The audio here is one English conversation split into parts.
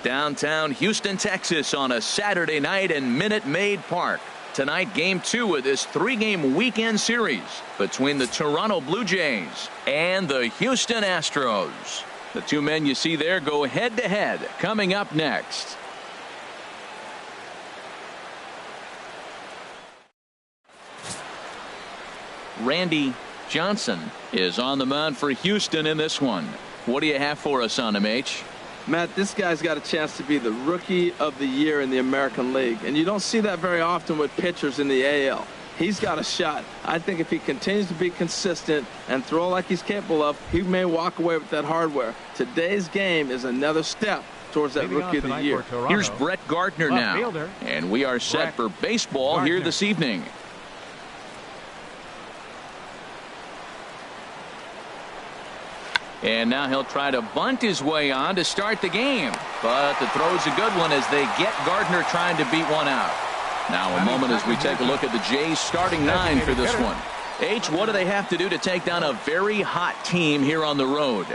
Downtown Houston, Texas on a Saturday night in Minute Maid Park. Tonight, Game 2 of this 3-game weekend series between the Toronto Blue Jays and the Houston Astros. The two men you see there go head-to-head coming up next. Randy Johnson is on the mound for Houston in this one. What do you have for us on him, H? Matt, this guy's got a chance to be the Rookie of the Year in the American League, and you don't see that very often with pitchers in the AL. He's got a shot. I think if he continues to be consistent and throw like he's capable of, he may walk away with that hardware. Today's game is another step towards that Rookie of the Year. Here's Brett Gardner now, and we are set for baseball here this evening. And now he'll try to bunt his way on to start the game. But the throw's a good one as they get Gardner trying to beat one out. Now a moment as we take a look at the Jays starting 9 for this one. H, what do they have to do to take down a very hot team here on the road?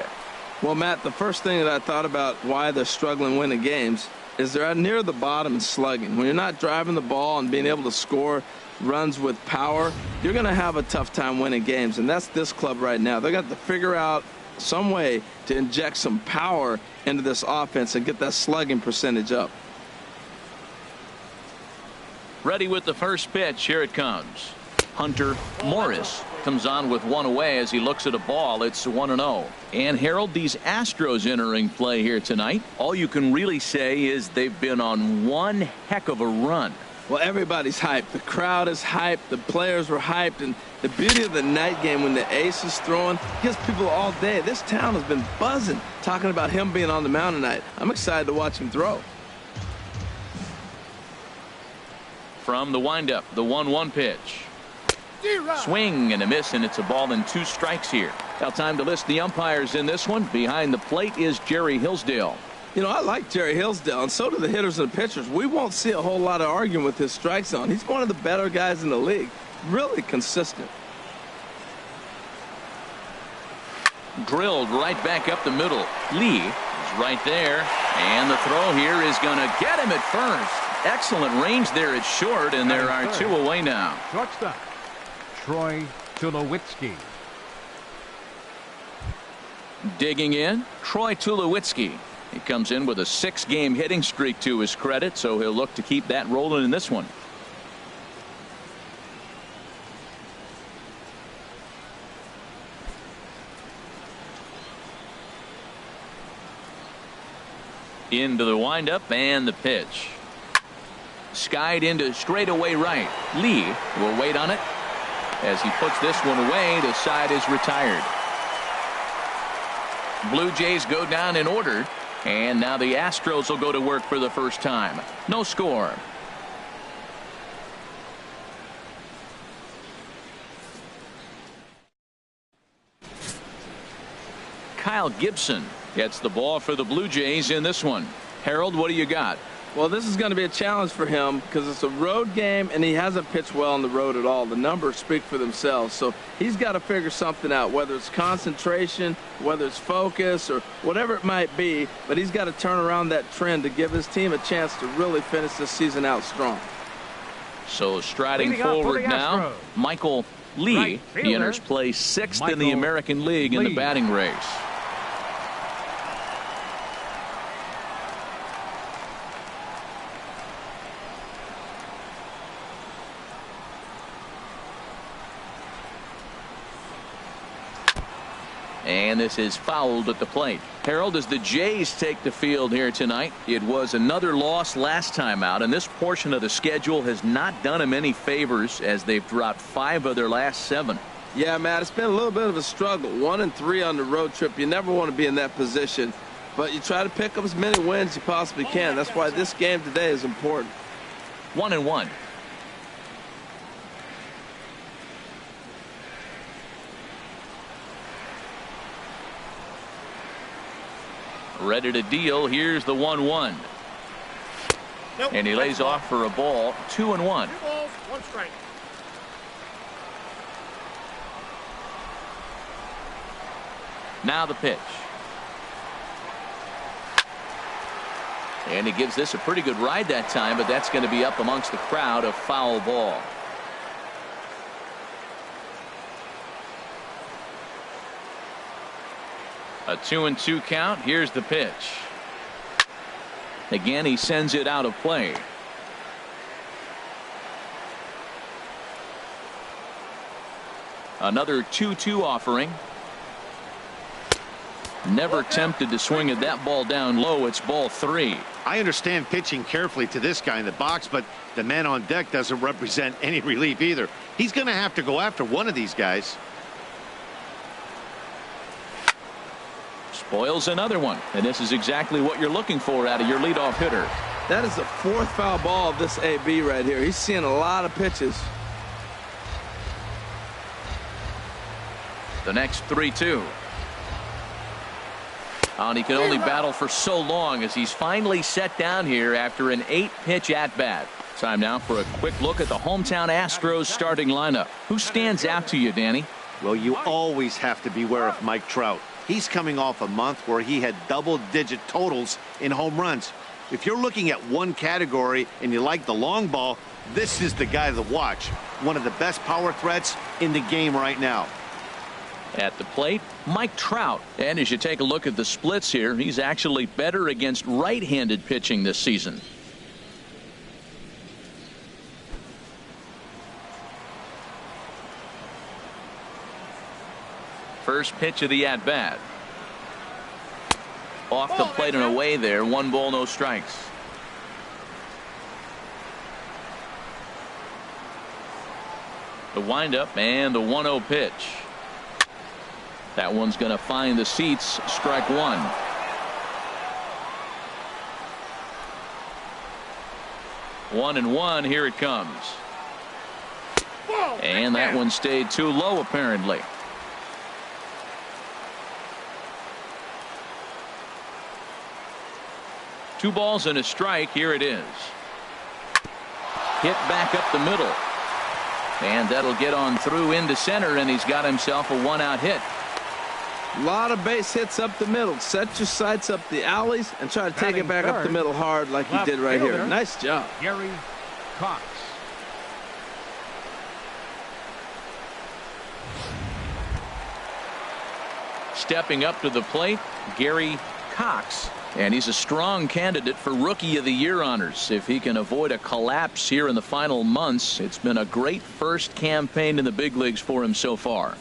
Well, Matt, the first thing that I thought about why they're struggling winning games is they're near the bottom and slugging. When you're not driving the ball and being able to score runs with power, you're going to have a tough time winning games. And that's this club right now. They've got to figure out some way to inject some power into this offense and get that slugging percentage up. Ready with the first pitch. Here it comes. Hunter Morris comes on with one away as he looks at a ball. It's 1-0. And Harold, these Astros entering play here tonight, all you can really say is they've been on one heck of a run. Well, everybody's hyped. The crowd is hyped. The players were hyped. And the beauty of the night game when the ace is throwing gives people all day. This town has been buzzing talking about him being on the mound tonight. I'm excited to watch him throw. From the windup, the 1-1 pitch. Swing and a miss, and it's a ball and 2 strikes here. Now time to list the umpires in this one. Behind the plate is Jerry Hillsdale. You know, I like Jerry Hillsdale, and so do the hitters and the pitchers. We won't see a whole lot of arguing with his strike zone. He's one of the better guys in the league. Really consistent. Drilled right back up the middle. Lee is right there, and the throw here is going to get him at first. Excellent range there at short, and there are 2 away now. Shortstop, Troy Tulowitzki. Digging in, Troy Tulowitzki. He comes in with a 6-game hitting streak to his credit, so he'll look to keep that rolling in this one. Into the windup and the pitch. Skied into straightaway right. Lee will wait on it. As he puts this one away, the side is retired. Blue Jays go down in order. And now the Astros will go to work for the first time. No score. Kyle Gibson gets the ball for the Blue Jays in this one. Harold, what do you got? Well, this is going to be a challenge for him because it's a road game and he hasn't pitched well on the road at all. The numbers speak for themselves. So he's got to figure something out, whether it's concentration, whether it's focus, or whatever it might be. But he's got to turn around that trend to give his team a chance to really finish this season out strong. So striding forward now, Michael Lee. He enters play 6th in the American League in the batting race. And this is fouled at the plate. Harold, as the Jays take the field here tonight, it was another loss last time out, and this portion of the schedule has not done them any favors as they've dropped 5 of their last 7. Yeah, Matt, it's been a little bit of a struggle. 1-3 on the road trip. You never want to be in that position, but you try to pick up as many wins as you possibly can. That's why this game today is important. 1-1. Ready to deal. Here's the 1-1. Nope, and he lays off for a ball. 2-1. 2 balls, 1 strike. Now the pitch. And he gives this a pretty good ride that time, but that's going to be up amongst the crowd, a foul ball. A 2-2 count. Here's the pitch. Again, he sends it out of play. Another 2-2 offering. Never tempted to swing at that ball down low. It's ball 3. I understand pitching carefully to this guy in the box, but the man on deck doesn't represent any relief either. He's going to have to go after one of these guys. Spoils another one, and this is exactly what you're looking for out of your leadoff hitter. That is the 4th foul ball of this AB right here. He's seeing a lot of pitches. The next 3-2. And he can only battle for so long as he's finally set down here after an 8-pitch at-bat. Time now for a quick look at the hometown Astros starting lineup. Who stands out to you, Danny? Well, you always have to beware of Mike Trout. He's coming off a month where he had double-digit totals in home runs. If you're looking at one category and you like the long ball, this is the guy to watch. One of the best power threats in the game right now. At the plate, Mike Trout. And as you take a look at the splits here, he's actually better against right-handed pitching this season. First pitch of the at-bat. Off the plate and away there. 1 ball, no strikes. The windup and the 1-0 pitch. That one's going to find the seats. Strike 1. One and one. Here it comes. And that one stayed too low, apparently. Two balls and a strike. Here it is. Hit back up the middle. And that'll get on through into center, and he's got himself a 1-out hit. A lot of base hits up the middle. Set your sights up the alleys and try to take it back up the middle hard like he did right here. Nice job. Gary Coxe. Stepping up to the plate, Gary Coxe. And he's a strong candidate for Rookie of the Year honors. If he can avoid a collapse here in the final months, it's been a great first campaign in the big leagues for him so far.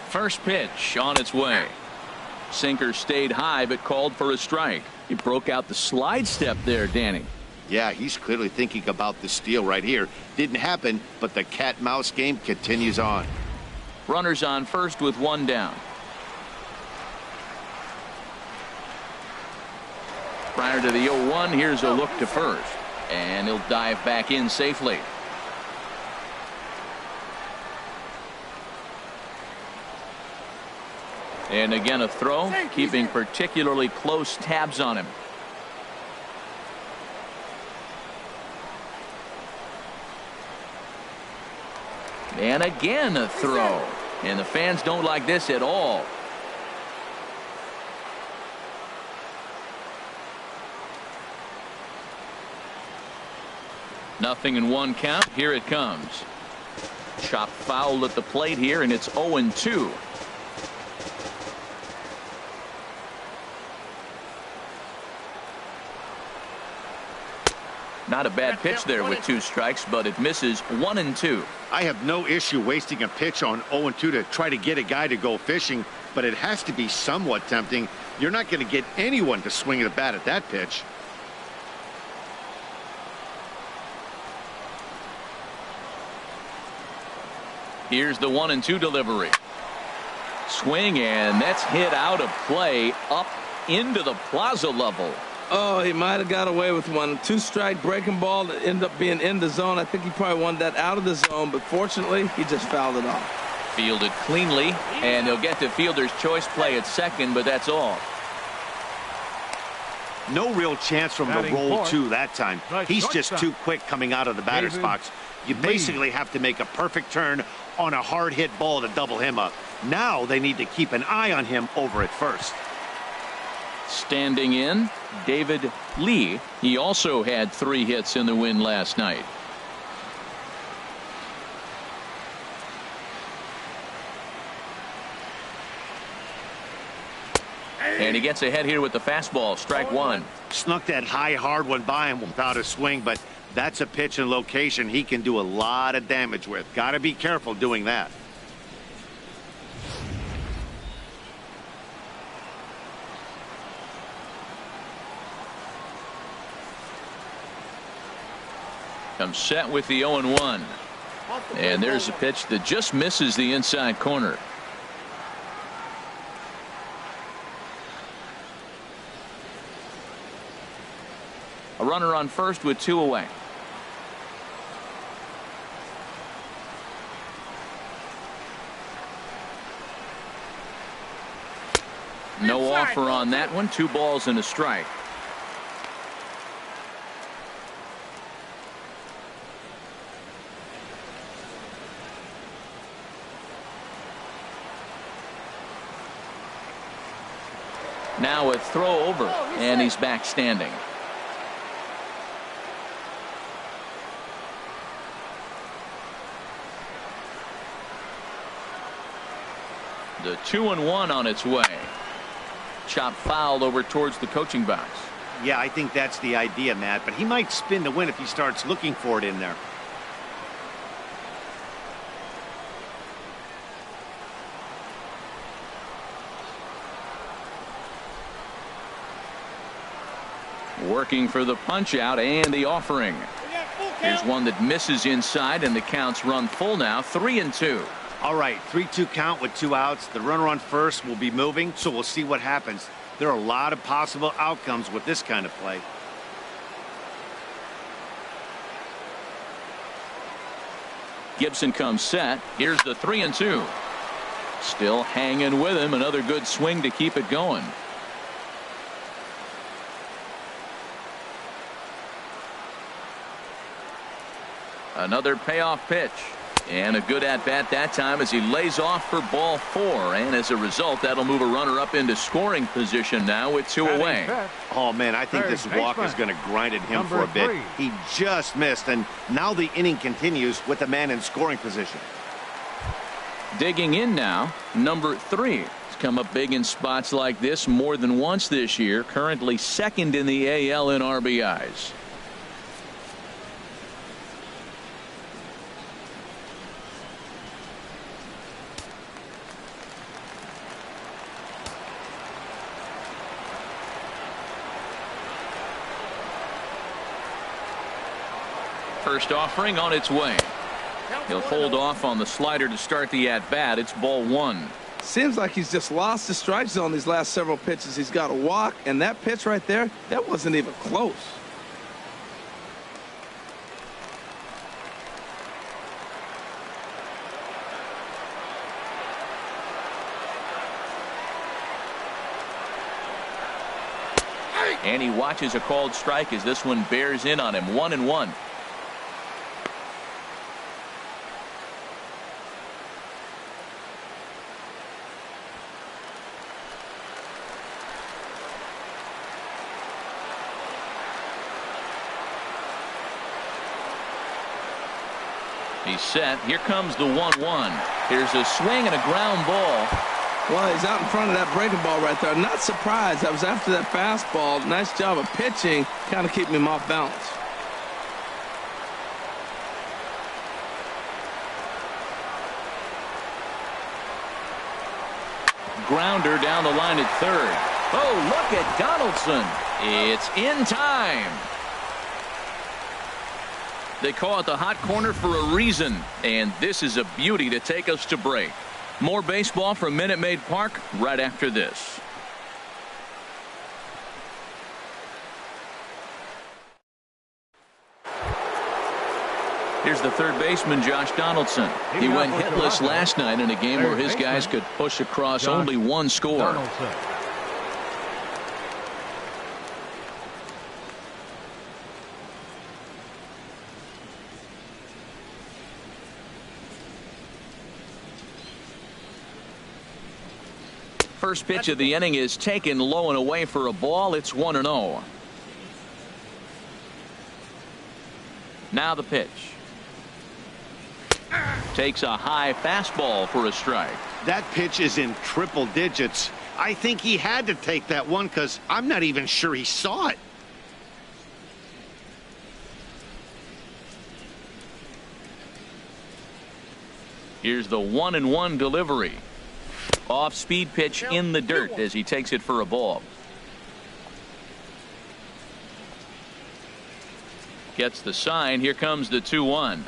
First pitch on its way. Sinker stayed high but called for a strike. He broke out the slide step there, Danny. Yeah, he's clearly thinking about the steal right here. Didn't happen, but the cat-mouse game continues on. Runners on first with one down. Prior to the 0-1, here's a look to first. And he'll dive back in safely. And again a throw, keeping particularly close tabs on him. And again a throw. And the fans don't like this at all. Nothing in one count. Here it comes. Chopped foul at the plate here, and it's 0-2. Not a bad pitch there with 2 strikes, but it misses. 1-2. I have no issue wasting a pitch on 0-2 to try to get a guy to go fishing, but it has to be somewhat tempting. You're not going to get anyone to swing the bat at that pitch. Here's the 1-2 delivery. Swing, and that's hit out of play up into the plaza level. Oh, he might have got away with one. 2-strike breaking ball that ended up being in the zone. I think he probably wanted that out of the zone, but fortunately, he just fouled it off. Fielded cleanly, and he'll get to fielder's choice play at second, but that's all. No real chance from the roll two that time. He's just too quick coming out of the batter's box. You basically have to make a perfect turn on a hard hit ball to double him up. Now they need to keep an eye on him over at first. Standing in, David Lee. He also had 3 hits in the win last night. And he gets ahead here with the fastball. Strike 1. Snuck that high, hard one by him without a swing, but that's a pitch and location he can do a lot of damage with. Got to be careful doing that. Comes set with the 0-1. And there's a pitch that just misses the inside corner. A runner on first with 2 away. No offer on that one. 2 balls and a strike. Now a throw over, and he's back standing. The 2-1 on its way. Chop foul over towards the coaching box. Yeah, I think that's the idea, Matt, but he might spin to win if he starts looking for it in there. Working for the punch out and the offering. Here's one that misses inside, and the count's run full now. 3-2. All right, 3-2 count with 2 outs. The runner on first will be moving, so we'll see what happens. There are a lot of possible outcomes with this kind of play. Gibson comes set. Here's the 3-2. Still hanging with him. Another good swing to keep it going. Another payoff pitch. And a good at-bat that time as he lays off for ball 4. And as a result, that'll move a runner up into scoring position now with 2 away. Oh, man, I think this walk is going to grind at him for a bit. He just missed, and now the inning continues with a man in scoring position. Digging in now, number 3. He's come up big in spots like this more than once this year. Currently 2nd in the AL in RBIs. First offering on its way. He'll hold off on the slider to start the at-bat. It's ball 1. Seems like he's just lost the strike zone these last several pitches. He's got a walk, and that pitch right there, that wasn't even close. And he watches a called strike as this one bears in on him. 1-1. He's set. Here comes the 1-1. Here's a swing and a ground ball. Well, he's out in front of that breaking ball right there. Not surprised. That was after that fastball. Nice job of pitching, kind of keeping him off balance. Grounder down the line at third. Oh, look at Donaldson. It's in time. They call it the hot corner for a reason, and this is a beauty to take us to break. More baseball from Minute Maid Park right after this. Here's the third baseman, Josh Donaldson. He went hitless last night in a game where his guys could push across only 1 score. First pitch of the inning is taken low and away for a ball. It's 1-0. Now the pitch. Takes a high fastball for a strike. That pitch is in triple digits. I think he had to take that one because I'm not even sure he saw it. Here's the 1-1 delivery. Off-speed pitch in the dirt as he takes it for a ball. Gets the sign. Here comes the 2-1.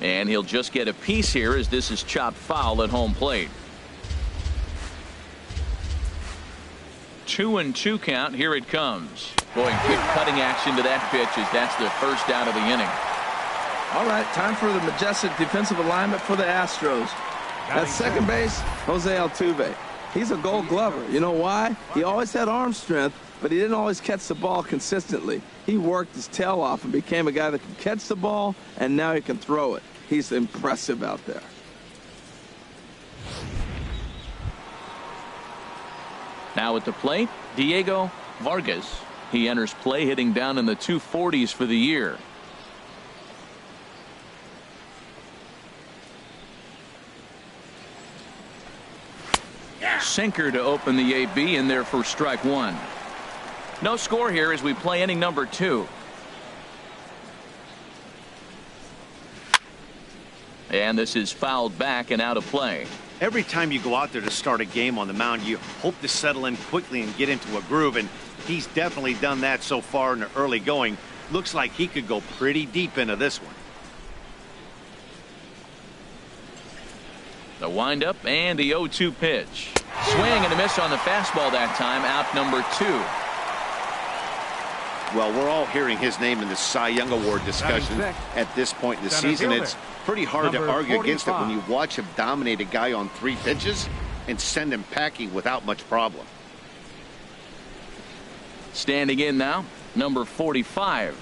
And he'll just get a piece here as this is chopped foul at home plate. 2-2 count. Here it comes. Boy, quick cutting action to that pitch as that's the first out of the inning. All right, time for the majestic defensive alignment for the Astros. At second base, Jose Altuve. He's a gold glover. You know why? He always had arm strength, but he didn't always catch the ball consistently. He worked his tail off and became a guy that can catch the ball, and now he can throw it. He's impressive out there. Now at the plate, Diego Vargas. He enters play hitting down in the 240s for the year. Sinker to open the AB in there for strike one. No score here as we play inning number 2. And this is fouled back and out of play. Every time you go out there to start a game on the mound, you hope to settle in quickly and get into a groove, and he's definitely done that so far in the early going. Looks like he could go pretty deep into this one. The windup and the 0-2 pitch. Swing and a miss on the fastball that time. Out number 2. Well, we're all hearing his name in the Cy Young Award discussion at this point in the season. It's pretty hard to argue against it when you watch him dominate a guy on 3 pitches and send him packing without much problem. Standing in now, number 45.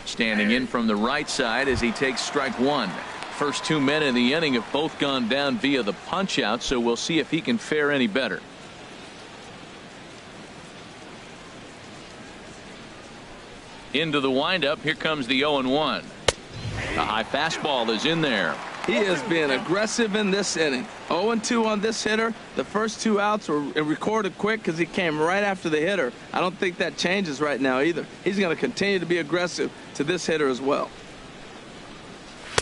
Standing in from the right side as he takes strike 1. First 2 men in the inning have both gone down via the punch out, so we'll see if he can fare any better. Into the windup. Here comes the 0-1. The high fastball is in there. He is being aggressive in this inning. 0-2 on this hitter. The first 2 outs were recorded quick because he came right after the hitter. I don't think that changes right now either. He's going to continue to be aggressive to this hitter as well.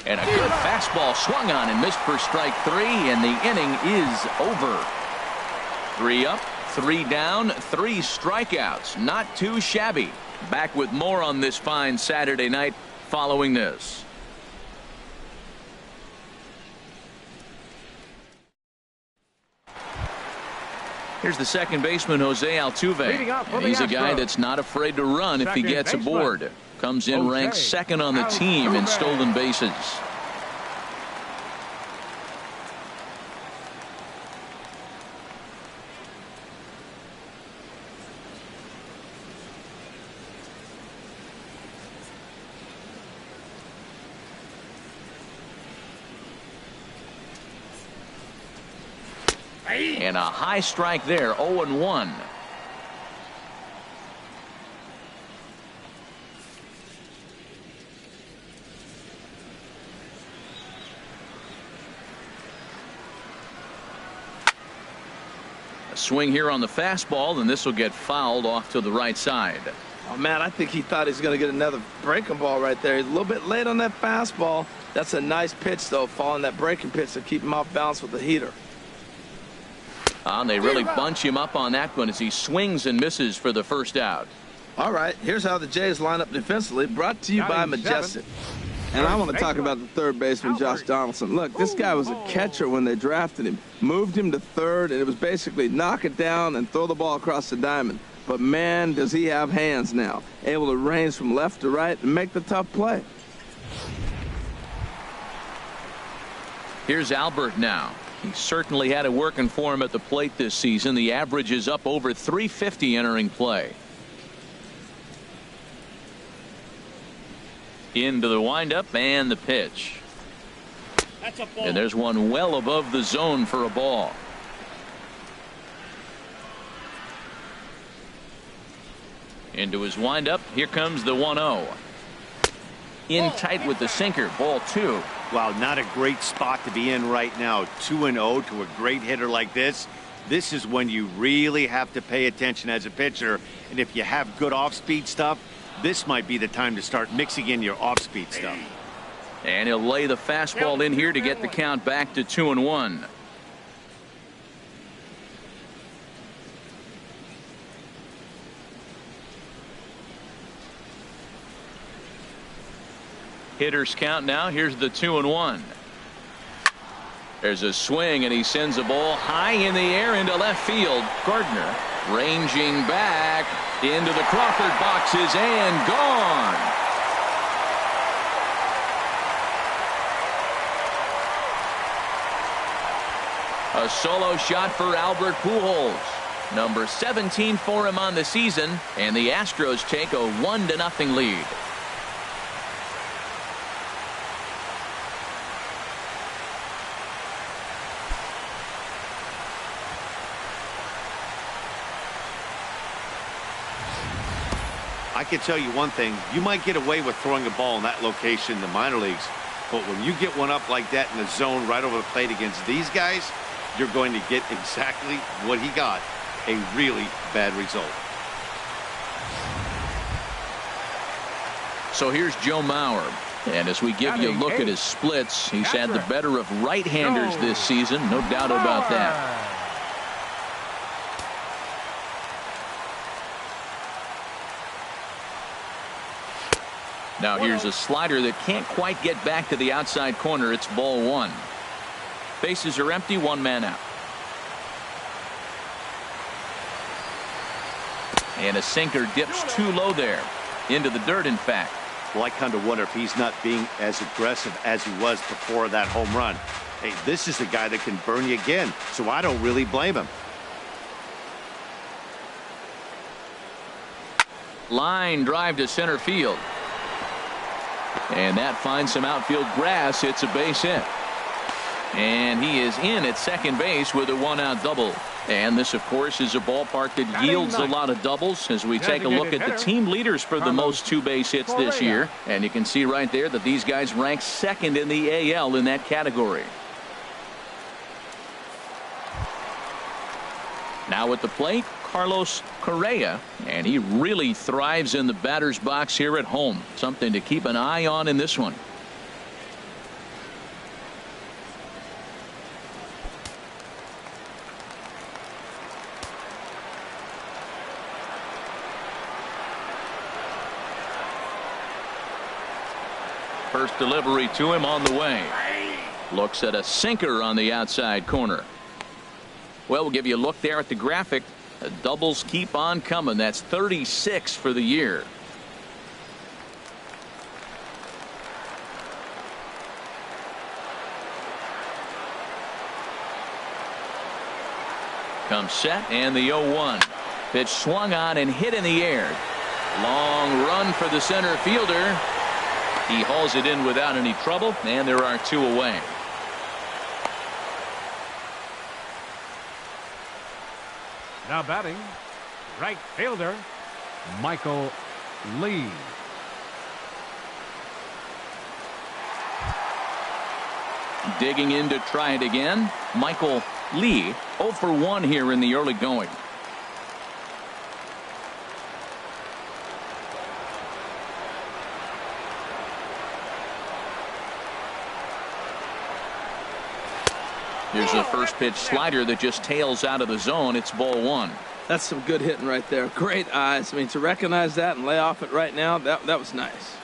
And a good fastball swung on and missed for strike 3, and the inning is over. 3 up, 3 down, 3 strikeouts. Not too shabby. Back with more on this fine Saturday night following this. Here's the second baseman, Jose Altuve. And he's a guy that's not afraid to run if he gets aboard. Comes in ranked second on the team in stolen bases. And a high strike there. 0-1. A swing here on the fastball, and this will get fouled off to the right side. Oh, man, I think he thought he was going to get another breaking ball right there. He's a little bit late on that fastball. That's a nice pitch, though, following that breaking pitch to keep him off balance with the heater. And they really bunch him up on that one as he swings and misses for the first out. All right, here's how the Jays line up defensively, brought to you by Majestic. And I want to talk about the third baseman, Josh Donaldson. Look, this guy was a catcher when they drafted him. Moved him to third, and it was basically knock it down and throw the ball across the diamond. But, man, does he have hands now. Able to range from left to right and make the tough play. Here's Albert now. He certainly had it working for him at the plate this season. The average is up over 350 entering play. Into the windup and the pitch. That's a ball. And there's one well above the zone for a ball. Into his windup. Here comes the 1-0. In tight with the sinker. Ball 2. Wow, not a great spot to be in right now. 2-0 to a great hitter like this. This is when you really have to pay attention as a pitcher. And if you have good off-speed stuff, this might be the time to start mixing in your off-speed stuff. And he'll lay the fastball in here to get the count back to 2-1. Hitters count now. Here's the 2-1. There's a swing, and he sends a ball high in the air into left field. Gardner ranging back into the Crawford boxes and gone. A solo shot for Albert Pujols. Number 17 for him on the season, and the Astros take a 1-0 lead. I can tell you one thing, you might get away with throwing a ball in that location in the minor leagues, but when you get one up like that in the zone right over the plate against these guys, you're going to get exactly what he got, a really bad result. So here's Joe Mauer, and as we give you a look at his splits, he's had the better of right-handers this season, no doubt about that. Now here's a slider that can't quite get back to the outside corner. It's ball 1. Bases are empty, 1 man out. And a sinker dips too low there. Into the dirt, in fact. Well, I kind of wonder if he's not being as aggressive as he was before that home run. Hey, this is the guy that can burn you again, so I don't really blame him. Line drive to center field. And that finds some outfield grass. It's a base hit. And he is in at second base with a 1-out double. And this, of course, is a ballpark that yields a lot of doubles as we take a look at the team leaders for the most 2 base hits this year. And you can see right there that these guys rank second in the AL in that category. Now at the plate, Carlos Correa, and he really thrives in the batter's box here at home. Something to keep an eye on in this one. First delivery to him on the way. Looks at a sinker on the outside corner. Well, we'll give you a look there at the graphic. The doubles keep on coming. That's 36 for the year. Comes set, and the 0-1. Pitch swung on and hit in the air. Long run for the center fielder. He hauls it in without any trouble, and there are 2 away. Now batting, right fielder, Michael Lee. Digging in to try it again, Michael Lee, 0 for 1 here in the early going. Here's the first pitch slider that just tails out of the zone. It's ball 1. That's some good hitting right there. Great eyes. I mean, to recognize that and lay off it right now, that was nice.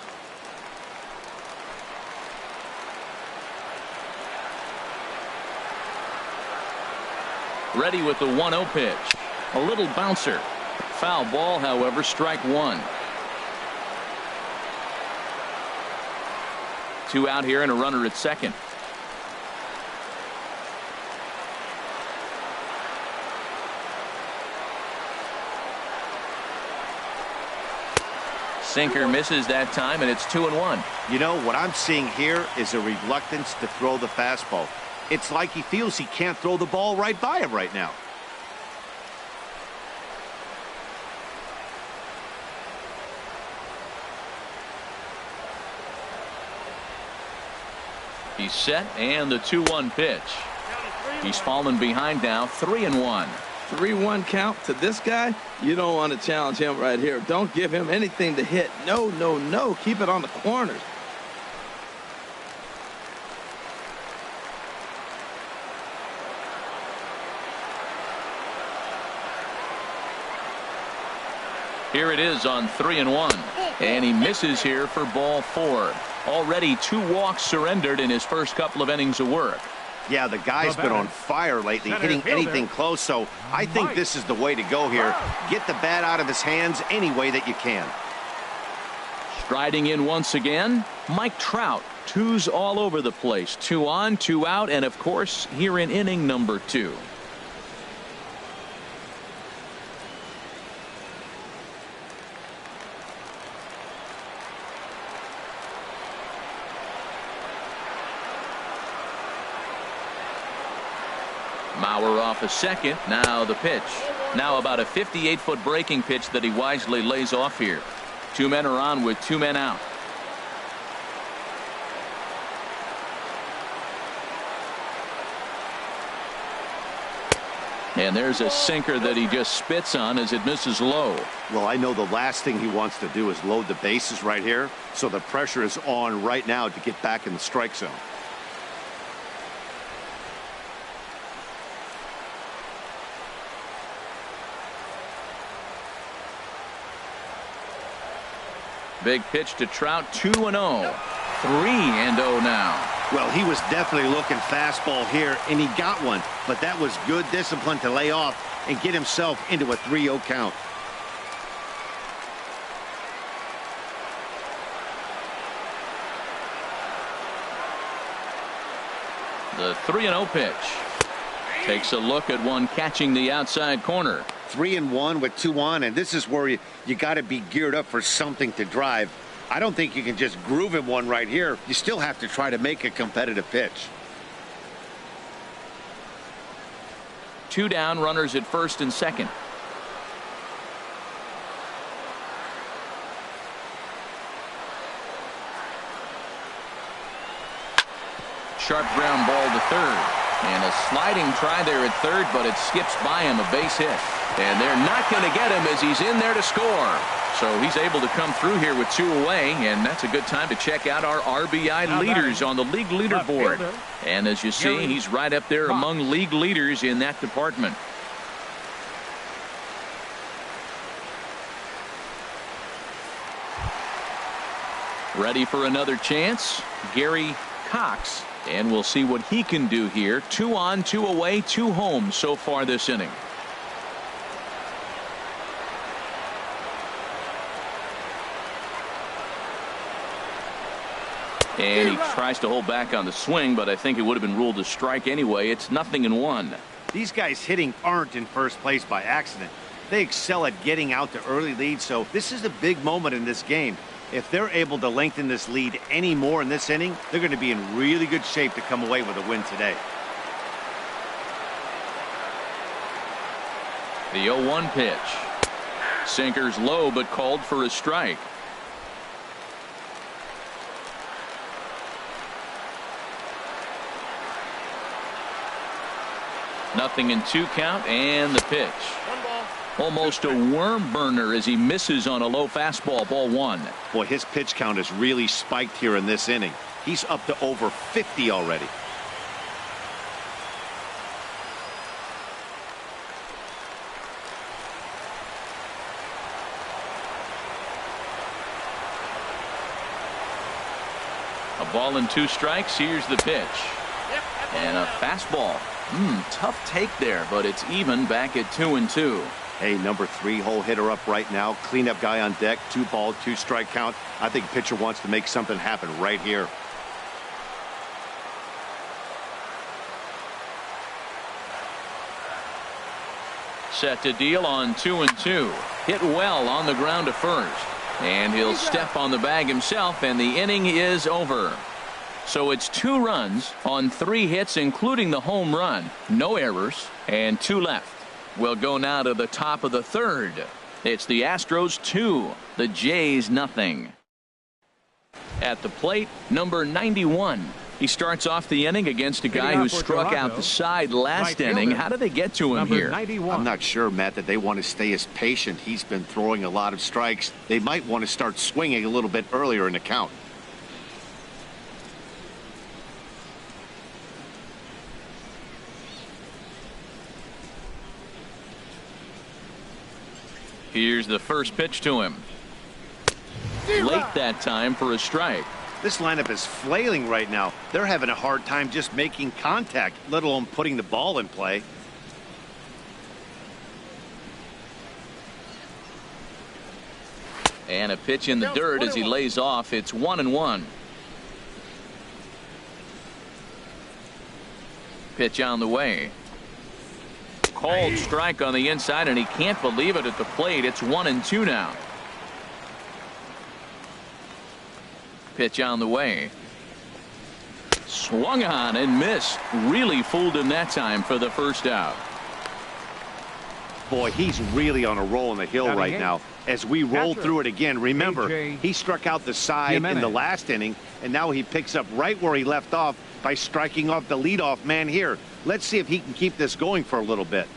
Ready with the 1-0 pitch. A little bouncer. Foul ball, however, strike 1. 2 out here and a runner at second. Sinker misses that time, and it's 2-1. You know, what I'm seeing here is a reluctance to throw the fastball. It's like he feels he can't throw the ball right by him right now. He's set, and the 2-1 pitch. He's fallen behind now, 3-1. 3-1 count to this guy. You don't want to challenge him right here. Don't give him anything to hit. No, no, no. Keep it on the corners. Here it is on 3-1, and he misses here for ball 4. Already 2 walks surrendered in his first couple of innings of work. Yeah, the guy's been on fire lately, hitting anything close, so I think this is the way to go here. Get the bat out of his hands any way that you can. Striding in once again, Mike Trout. 2s all over the place. 2 on, 2 out, and of course, here in inning number 2. Mauer off a second. Now the pitch. Now about a 58-foot breaking pitch that he wisely lays off here. 2 men are on with 2 men out. And there's a sinker that he just spits on as it misses low. Well, I know the last thing he wants to do is load the bases right here, so the pressure is on right now to get back in the strike zone. Big pitch to Trout, 2-0. 3-0 now. Well, he was definitely looking fastball here, and he got one. But that was good discipline to lay off and get himself into a 3-0 count. The 3-0 pitch. Takes a look at one catching the outside corner. 3-1 with 2 on, and this is where you got to be geared up for something to drive. I don't think you can just groove him one right here. You still have to try to make a competitive pitch. 2 down, runners at first and second. Sharp ground ball to third. And a sliding try there at third, but it skips by him, a base hit. And they're not going to get him as he's in there to score. So he's able to come through here with 2 away, and that's a good time to check out our RBI leaders on the league leaderboard. And as you see, he's right up there among league leaders in that department. Ready for another chance, Gary Coxe. And we'll see what he can do here. 2 on, 2 away, 2 home so far this inning. And he tries to hold back on the swing, but I think it would have been ruled a strike anyway. It's 0-1. These guys hitting aren't in first place by accident. They excel at getting out to early leads, so this is a big moment in this game. If they're able to lengthen this lead any more in this inning, they're going to be in really good shape to come away with a win today. The 0-1 pitch. Sinker's low, but called for a strike. Nothing in 2 count, and the pitch. Almost a worm burner as he misses on a low fastball, ball 1. Boy, his pitch count has really spiked here in this inning. He's up to over 50 already. A ball and 2 strikes. Here's the pitch. And a fastball. Tough take there, but it's even back at 2-2. Hey, number 3 hole hitter up right now. Cleanup guy on deck. 2 ball, 2 strike count. I think pitcher wants to make something happen right here. Set to deal on 2-2. Hit well on the ground to first. And he'll step on the bag himself, and the inning is over. So it's 2 runs on 3 hits, including the home run. No errors, and 2 left. We'll go now to the top of the 3rd. It's the Astros 2, the Jays 0. At the plate, number 91, He starts off the inning against a guy who struck out the side last Right inning. fielder. How do they get to him Number here? 91. I'm not sure, Matt, that they want to stay as patient. He's been throwing a lot of strikes. They might want to start swinging a little bit earlier in the count. Here's the first pitch to him. Late that time for a strike. This lineup is flailing right now. They're having a hard time just making contact, let alone putting the ball in play. And a pitch in the dirt as he lays off. It's 1-1. Pitch on the way. Called strike on the inside, and he can't believe it at the plate. It's 1-2 now. Pitch on the way. Swung on and missed. Really fooled him that time for the first out. Boy, he's really on a roll on the hill right now. As we roll through it again, remember, he struck out the side in the last inning, and now he picks up right where he left off by striking off the leadoff man here. Let's see if he can keep this going for a little bit.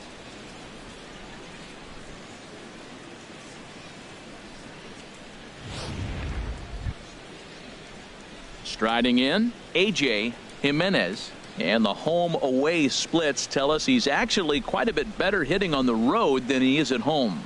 Striding in, A.J. Jimenez. And the home-away splits tell us he's actually quite a bit better hitting on the road than he is at home.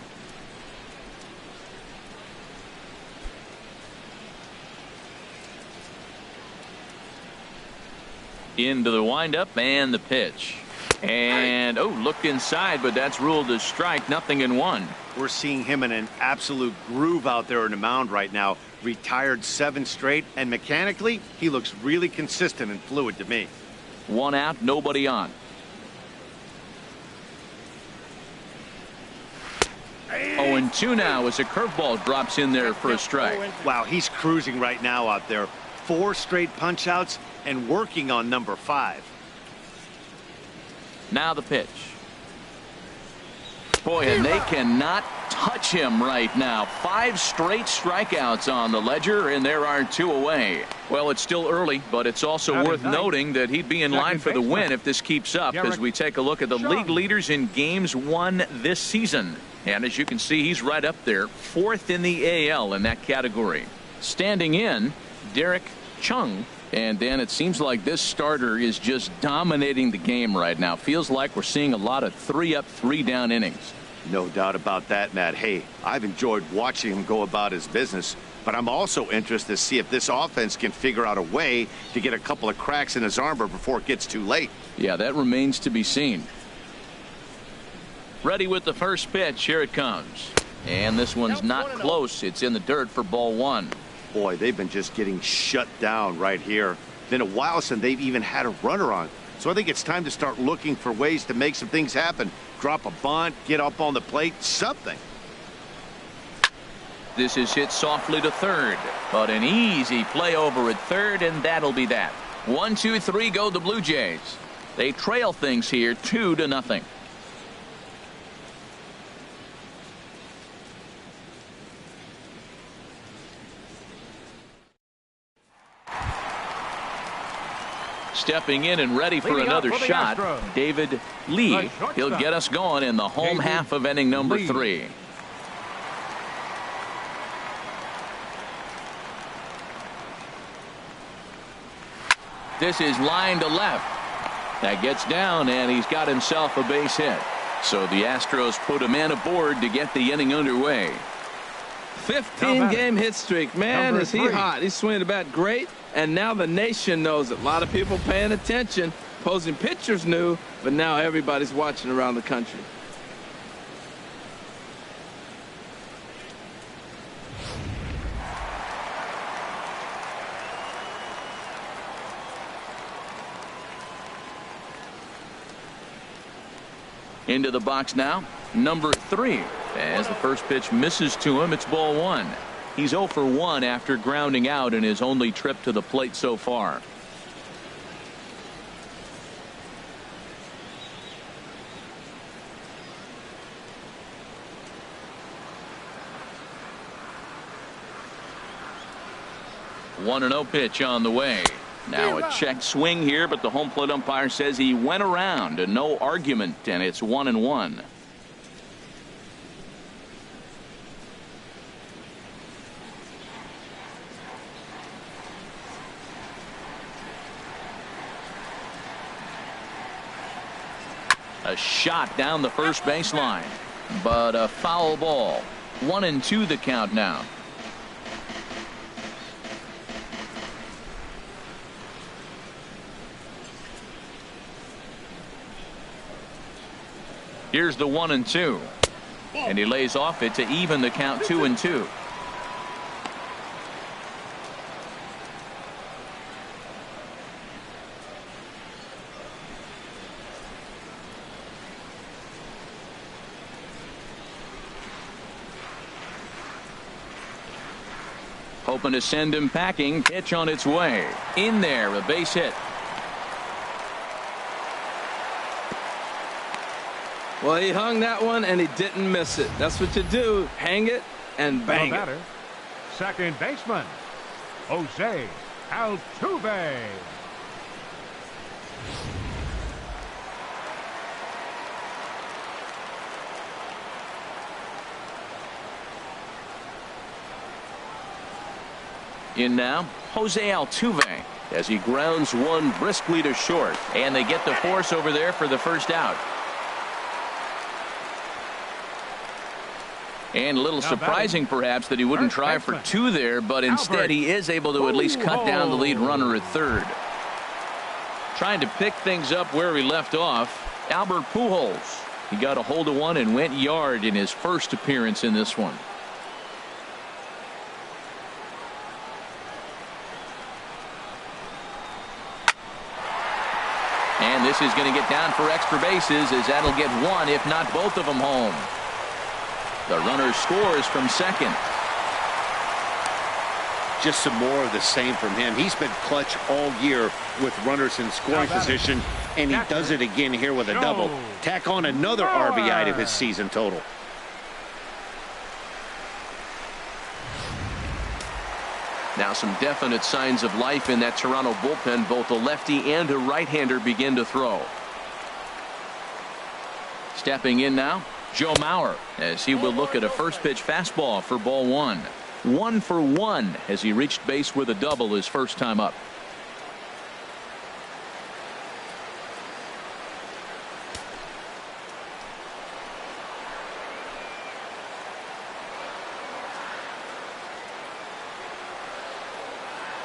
Into the windup and the pitch. And, looked inside, but that's ruled a strike. 0-1. We're seeing him in an absolute groove out there in the mound right now. Retired 7 straight, and mechanically, he looks really consistent and fluid to me. 1 out, nobody on. 0-2 now as a curveball drops in there for a strike. Wow, he's cruising right now out there. 4 straight punch outs and working on number 5. Now the pitch. Boy, and they cannot touch him right now. 5 straight strikeouts on the ledger, and there are 2 away. Well, it's still early, but it's also worth noting that he'd be in line for the win if this keeps up as we take a look at the league leaders in games won this season. And as you can see, he's right up there, 4th in the AL in that category. Standing in, Derek Chung. And then it seems like this starter is just dominating the game right now. Feels like we're seeing a lot of 3-up, 3-down innings. No doubt about that, Matt. Hey, I've enjoyed watching him go about his business, but I'm also interested to see if this offense can figure out a way to get a couple of cracks in his armor before it gets too late. Yeah, that remains to be seen. Ready with the first pitch. Here it comes. And this one's not close. It's in the dirt for ball 1. Boy, they've been just getting shut down right here. Been a while since they've even had a runner on. So I think it's time to start looking for ways to make some things happen. Drop a bunt, get up on the plate, something. This is hit softly to third, but an easy play over at third, and that'll be that. 1, 2, 3 go the Blue Jays. They trail things here 2-0. Stepping in and ready for another shot, David Lee. He'll get us going in the home half of inning number 3. This is line to left. That gets down, and he's got himself a base hit. So the Astros put a man aboard to get the inning underway. 15-game hit streak. Man, is he hot. He's swinging the bat great. And now the nation knows it. A lot of people paying attention. Opposing pitchers knew, but now everybody's watching around the country. Into the box now, number 3. As the first pitch misses to him, it's ball 1. He's 0 for 1 after grounding out in his only trip to the plate so far. One 1-0 pitch on the way. Now a check swing here, but the home plate umpire says he went around, and no argument, and it's 1-1. A shot down the first baseline, but a foul ball. 1-2 the count now. Here's the 1-2, and he lays off it to even the count 2-2. Hoping to send him packing. Pitch on its way. In there, a base hit. Well, he hung that one and he didn't miss it. That's what you do. Hang it and bang it. Second baseman, Jose Altuve. In now, Jose Altuve as he grounds one briskly to short, and they get the force over there for the first out. And a little surprising perhaps that he wouldn't try for two there, but instead he is able to at least cut down the lead runner at third. Trying to pick things up where he left off, Albert Pujols. He got a hold of one and went yard in his first appearance in this one. And this is going to get down for extra bases, as that'll get one, if not both of them, home. The runner scores from second. Just some more of the same from him. He's been clutch all year with runners in scoring position, and he does it again here with a double. Tack on another RBI to his season total. Now some definite signs of life in that Toronto bullpen. Both a lefty and a right-hander begin to throw. Stepping in now, Joe Mauer, as he will look at a first pitch fastball for ball one. 1 for 1 as he reached base with a double his first time up.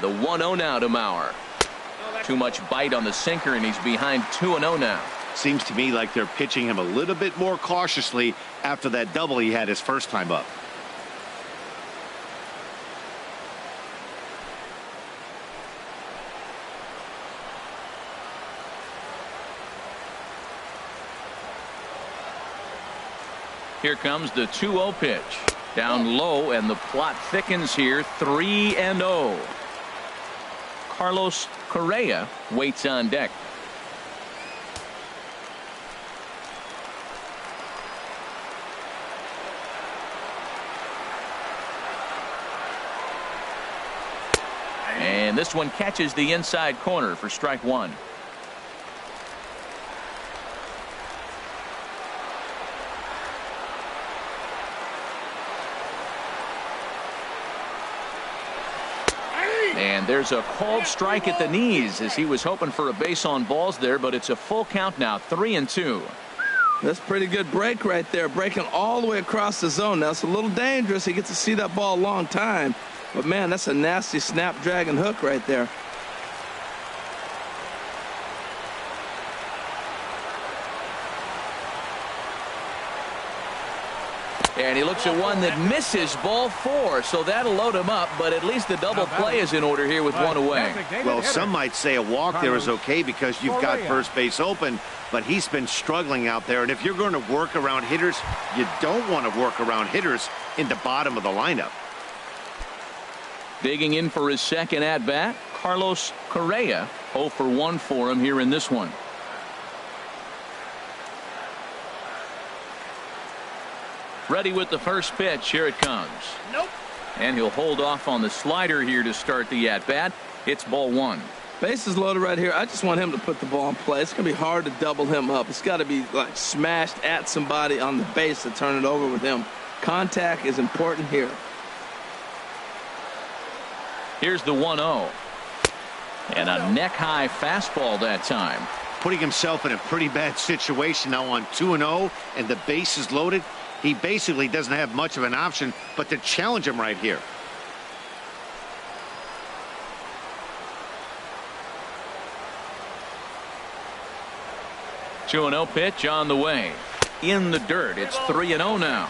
The 1-0 now to Mauer. Too much bite on the sinker, and he's behind 2-0 now. Seems to me like they're pitching him a little bit more cautiously after that double he had his first time up. Here comes the 2-0 pitch. Down low, and the plot thickens here. 3-0. Carlos Correa waits on deck. And this one catches the inside corner for strike one. And there's a called strike at the knees, as he was hoping for a base on balls there, but it's a full count now. 3-2. That's pretty good break right there, breaking all the way across the zone. Now it's a little dangerous. He gets to see that ball a long time, but man, that's a nasty snapdragon hook right there. And he looks at one that misses, ball 4, so that'll load him up, but at least the double play is in order here with one away. Well, some might say a walk there is okay because you've got first base open, but he's been struggling out there, and if you're going to work around hitters, you don't want to work around hitters in the bottom of the lineup. Digging in for his second at-bat, Carlos Correa. 0 for 1 for him here in this one. Ready with the first pitch. Here it comes. Nope. And he'll hold off on the slider here to start the at-bat. It's ball 1. Bases loaded right here. I just want him to put the ball in play. It's going to be hard to double him up. It's got to be like smashed at somebody on the base to turn it over with him. Contact is important here. Here's the 1-0. And a neck-high fastball that time. Putting himself in a pretty bad situation now on 2-0 and the base is loaded. He basically doesn't have much of an option but to challenge him right here. Two 2-0 pitch on the way. In the dirt. It's 3-0 now.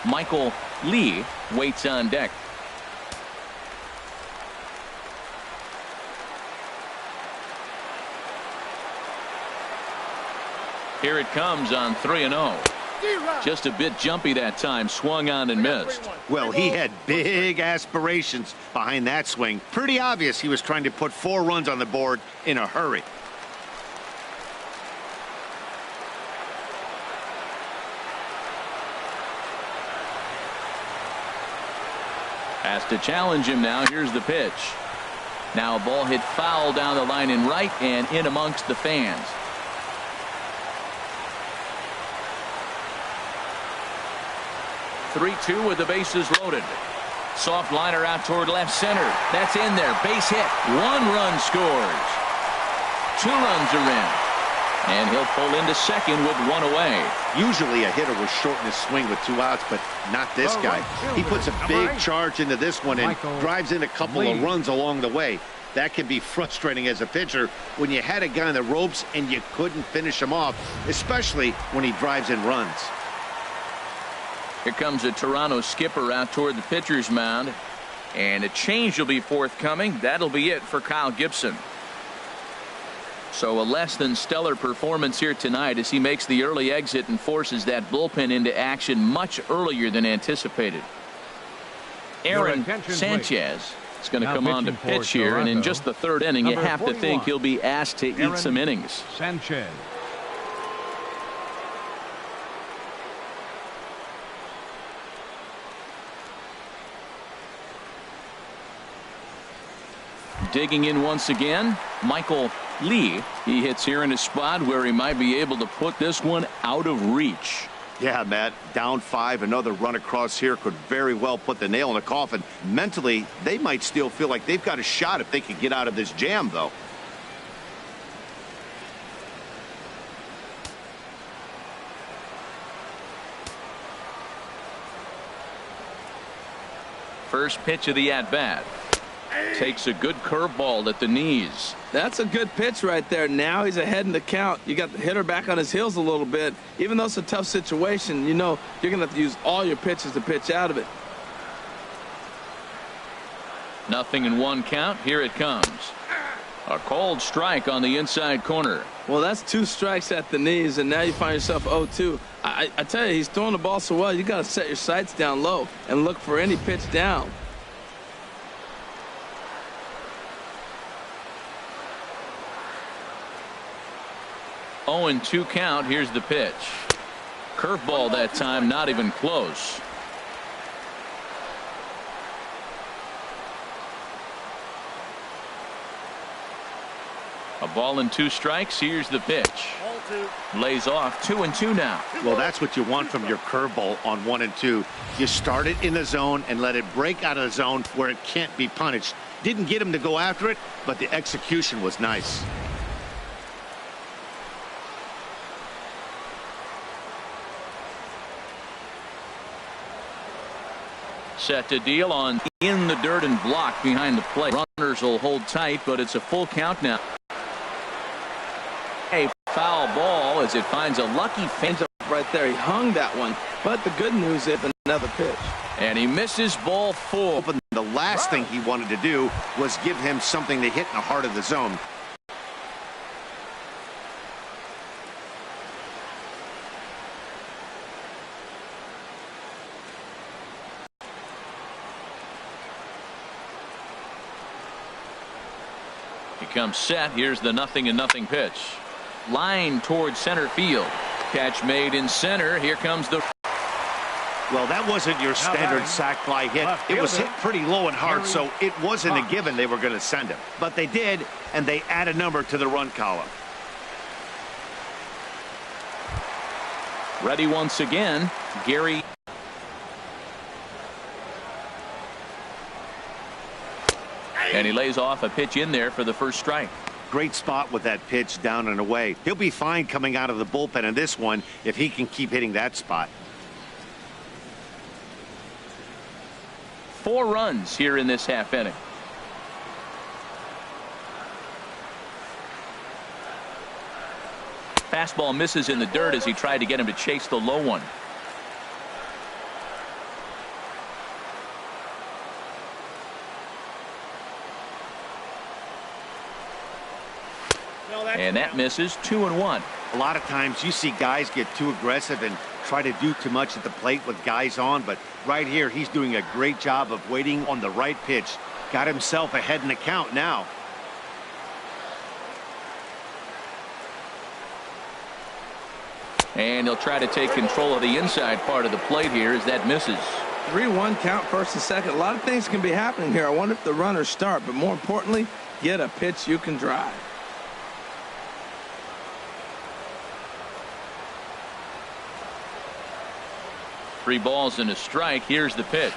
Michael Lee waits on deck. Here it comes on 3-0. Just a bit jumpy that time. Swung on and missed. Well, he had big aspirations behind that swing. Pretty obvious he was trying to put 4 runs on the board in a hurry. Has to challenge him now. Here's the pitch. Now a ball hit foul down the line in right and in amongst the fans. Three-2 with the bases loaded. Soft liner out toward left center. That's in there. Base hit. 1 run scores. 2 runs are in. And he'll pull into second with 1 away. Usually a hitter will shorten his swing with 2 outs, but not this guy. He puts a big charge into this one and drives in a couple of runs along the way. That can be frustrating as a pitcher when you had a guy on the ropes and you couldn't finish him off, especially when he drives in runs. Here comes a Toronto skipper out toward the pitcher's mound. And a change will be forthcoming. That'll be it for Kyle Gibson. So a less than stellar performance here tonight as he makes the early exit and forces that bullpen into action much earlier than anticipated. Aaron Sanchez is going to come on to pitch here, and in just the 3rd inning you have to think he'll be asked to eat some innings. Sanchez. Digging in once again, Michael Lee. He hits here in a spot where he might be able to put this one out of reach. Yeah, Matt, down 5, another run across here could very well put the nail in the coffin. Mentally, they might still feel like they've got a shot if they could get out of this jam, though. First pitch of the at-bat. Takes a good curveball at the knees. That's a good pitch right there. Now he's ahead in the count. You got the hitter back on his heels a little bit. Even though it's a tough situation, you know you're going to have to use all your pitches to pitch out of it. 0-1 count. Here it comes. A cold strike on the inside corner. Well, that's 2 strikes at the knees, and now you find yourself 0-2. I tell you, he's throwing the ball so well, you got to set your sights down low and look for any pitch down. Oh, and 2 count. Here's the pitch. Curveball that time, not even close. A ball and 2 strikes. Here's the pitch. Lays off. 2-2 now. Well, that's what you want from your curveball on 1 and 2. You start it in the zone and let it break out of the zone where it can't be punished. Didn't get him to go after it, but the execution was nice. Set to deal on in the dirt and blocked behind the plate. Runners will hold tight, but it's a full count now. A foul ball as it finds a lucky fence right there. He hung that one, but the good news is another pitch. And he misses ball 4. The last thing he wanted to do was give him something to hit in the heart of the zone. He comes set. Here's the 0-0 pitch. Line towards center field. Catch made in center. Here comes the Well, that wasn't your standard sac fly hit. It was hit pretty low and hard, so it wasn't a given they were going to send him. But they did, and they add a number to the run column. Ready once again, Gary. And he lays off a pitch in there for the first strike. Great spot with that pitch down and away. He'll be fine coming out of the bullpen in this one if he can keep hitting that spot. 4 runs here in this half inning. Fastball misses in the dirt as he tried to get him to chase the low one. And that misses. 2-1. A lot of times you see guys get too aggressive and try to do too much at the plate with guys on, but right here he's doing a great job of waiting on the right pitch. Got himself ahead in the count now. And he'll try to take control of the inside part of the plate here as that misses. 3-1 count, first and second. A lot of things can be happening here. I wonder if the runners start, but more importantly, get a pitch you can drive. Three balls and a strike. Here's the pitch.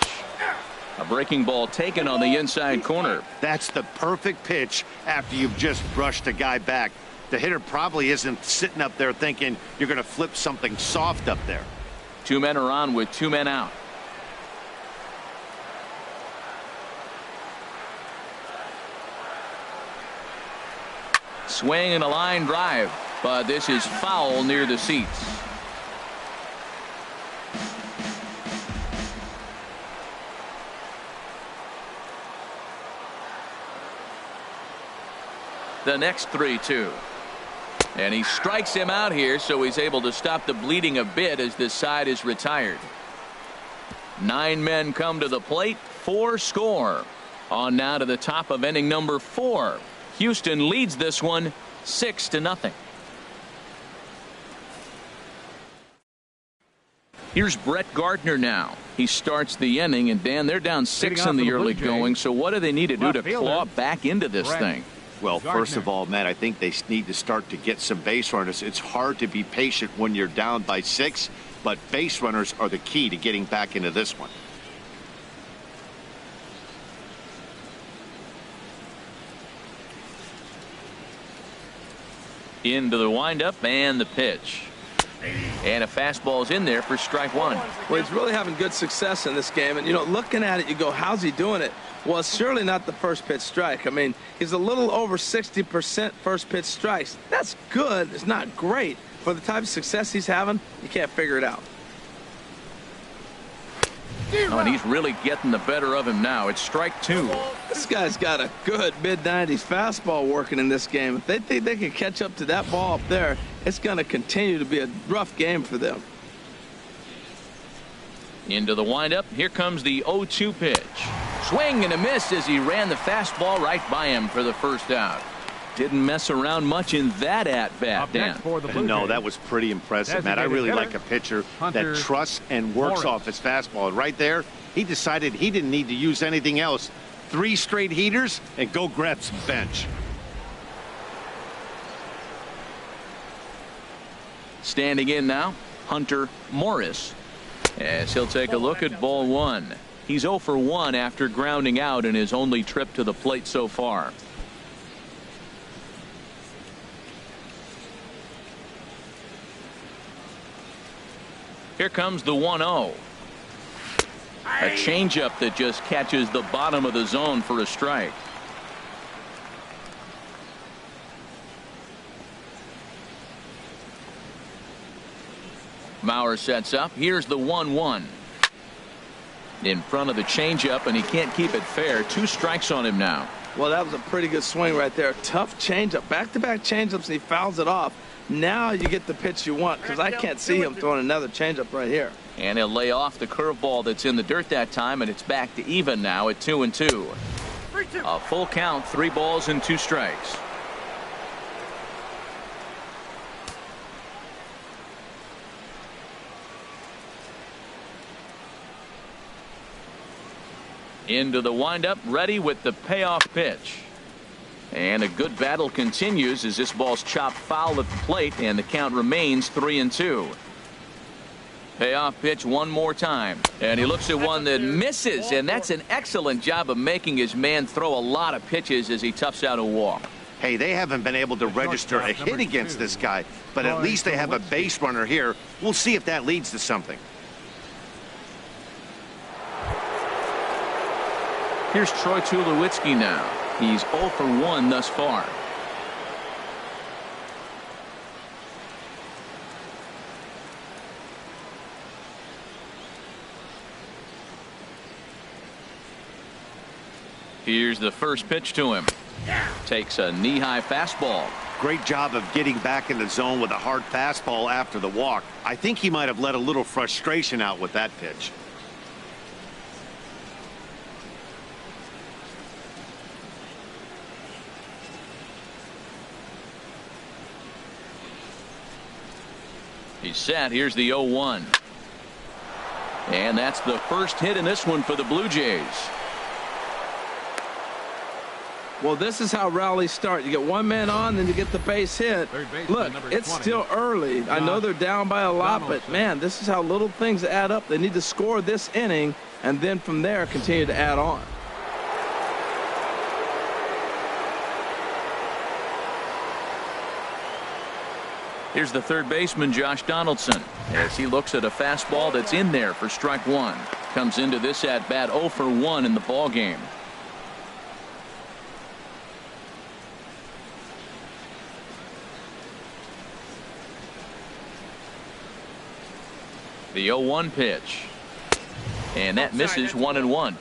A breaking ball taken on the inside corner. That's the perfect pitch after you've just brushed a guy back. The hitter probably isn't sitting up there thinking you're going to flip something soft up there. 2 men are on with 2 men out. Swing and a line drive, but this is foul near the seats. The next 3-2. And he strikes him out here, so he's able to stop the bleeding a bit as this side is retired. 9 men come to the plate, 4 score. On now to the top of inning number 4. Houston leads this one 6-0. Here's Brett Gardner now. He starts the inning, and Dan, they're down 6 in the early going, so what do they need to do to claw back into this thing? Well, first of all, Matt, I think they need to start to get some base runners. It's hard to be patient when you're down by 6, but base runners are the key to getting back into this one. Into the windup and the pitch. And a fastball's in there for strike 1. Well, he's really having good success in this game. And, you know, looking at it, you go, how's he doing it? Well, it's surely not the first pitch strike. I mean, he's a little over 60% first pitch strikes. That's good. It's not great. For the type of success he's having, you can't figure it out. Oh, and he's really getting the better of him now. It's strike 2. This guy's got a good mid-90s fastball working in this game. If they think they can catch up to that ball up there, it's going to continue to be a rough game for them. Into the windup. Here comes the 0-2 pitch. Swing and a miss as he ran the fastball right by him for the first out. Didn't mess around much in that at-bat, Dan. No, that was pretty impressive, Matt. I really like a pitcher that trusts and works off his fastball. And right there, he decided he didn't need to use anything else. 3 straight heaters and go grab some bench. Standing in now, Hunter Morris, as he'll take a look at ball 1. He's 0 for 1 after grounding out in his only trip to the plate so far. Here comes the 1-0. A changeup that just catches the bottom of the zone for a strike. Mauer sets up. Here's the 1-1. In front of the changeup, and he can't keep it fair. 2 strikes on him now. Well, that was a pretty good swing right there. Tough changeup. Back-to-back changeups, and he fouls it off. Now you get the pitch you want, because I can't see him throwing another changeup right here. And he'll lay off the curveball that's in the dirt that time, and it's back to even now at 2-2. A full count, 3 balls and 2 strikes. Into the windup, ready with the payoff pitch. And a good battle continues as this ball's chopped foul at the plate, and the count remains 3-2. Payoff pitch one more time, and he looks at one that misses, and that's an excellent job of making his man throw a lot of pitches as he toughs out a walk. Hey, they haven't been able to register a hit against this guy, but at least they have a base runner here. We'll see if that leads to something. Here's Troy Tulowitzki now. He's 0 for 1 thus far. Here's the first pitch to him. Takes a knee-high fastball. Great job of getting back in the zone with a hard fastball after the walk. I think he might have let a little frustration out with that pitch. He's set. Here's the 0-1. And that's the first hit in this one for the Blue Jays. Well, this is how rallies start. You get one man on, then you get the base hit. Look, it's still early. I know they're down by a lot, but, man, this is how little things add up. They need to score this inning, and then from there continue to add on. Here's the third baseman, Josh Donaldson, as he looks at a fastball that's in there for strike one. Comes into this at-bat 0 for 1 in the ball game. The 0-1 pitch. And that misses 1-1.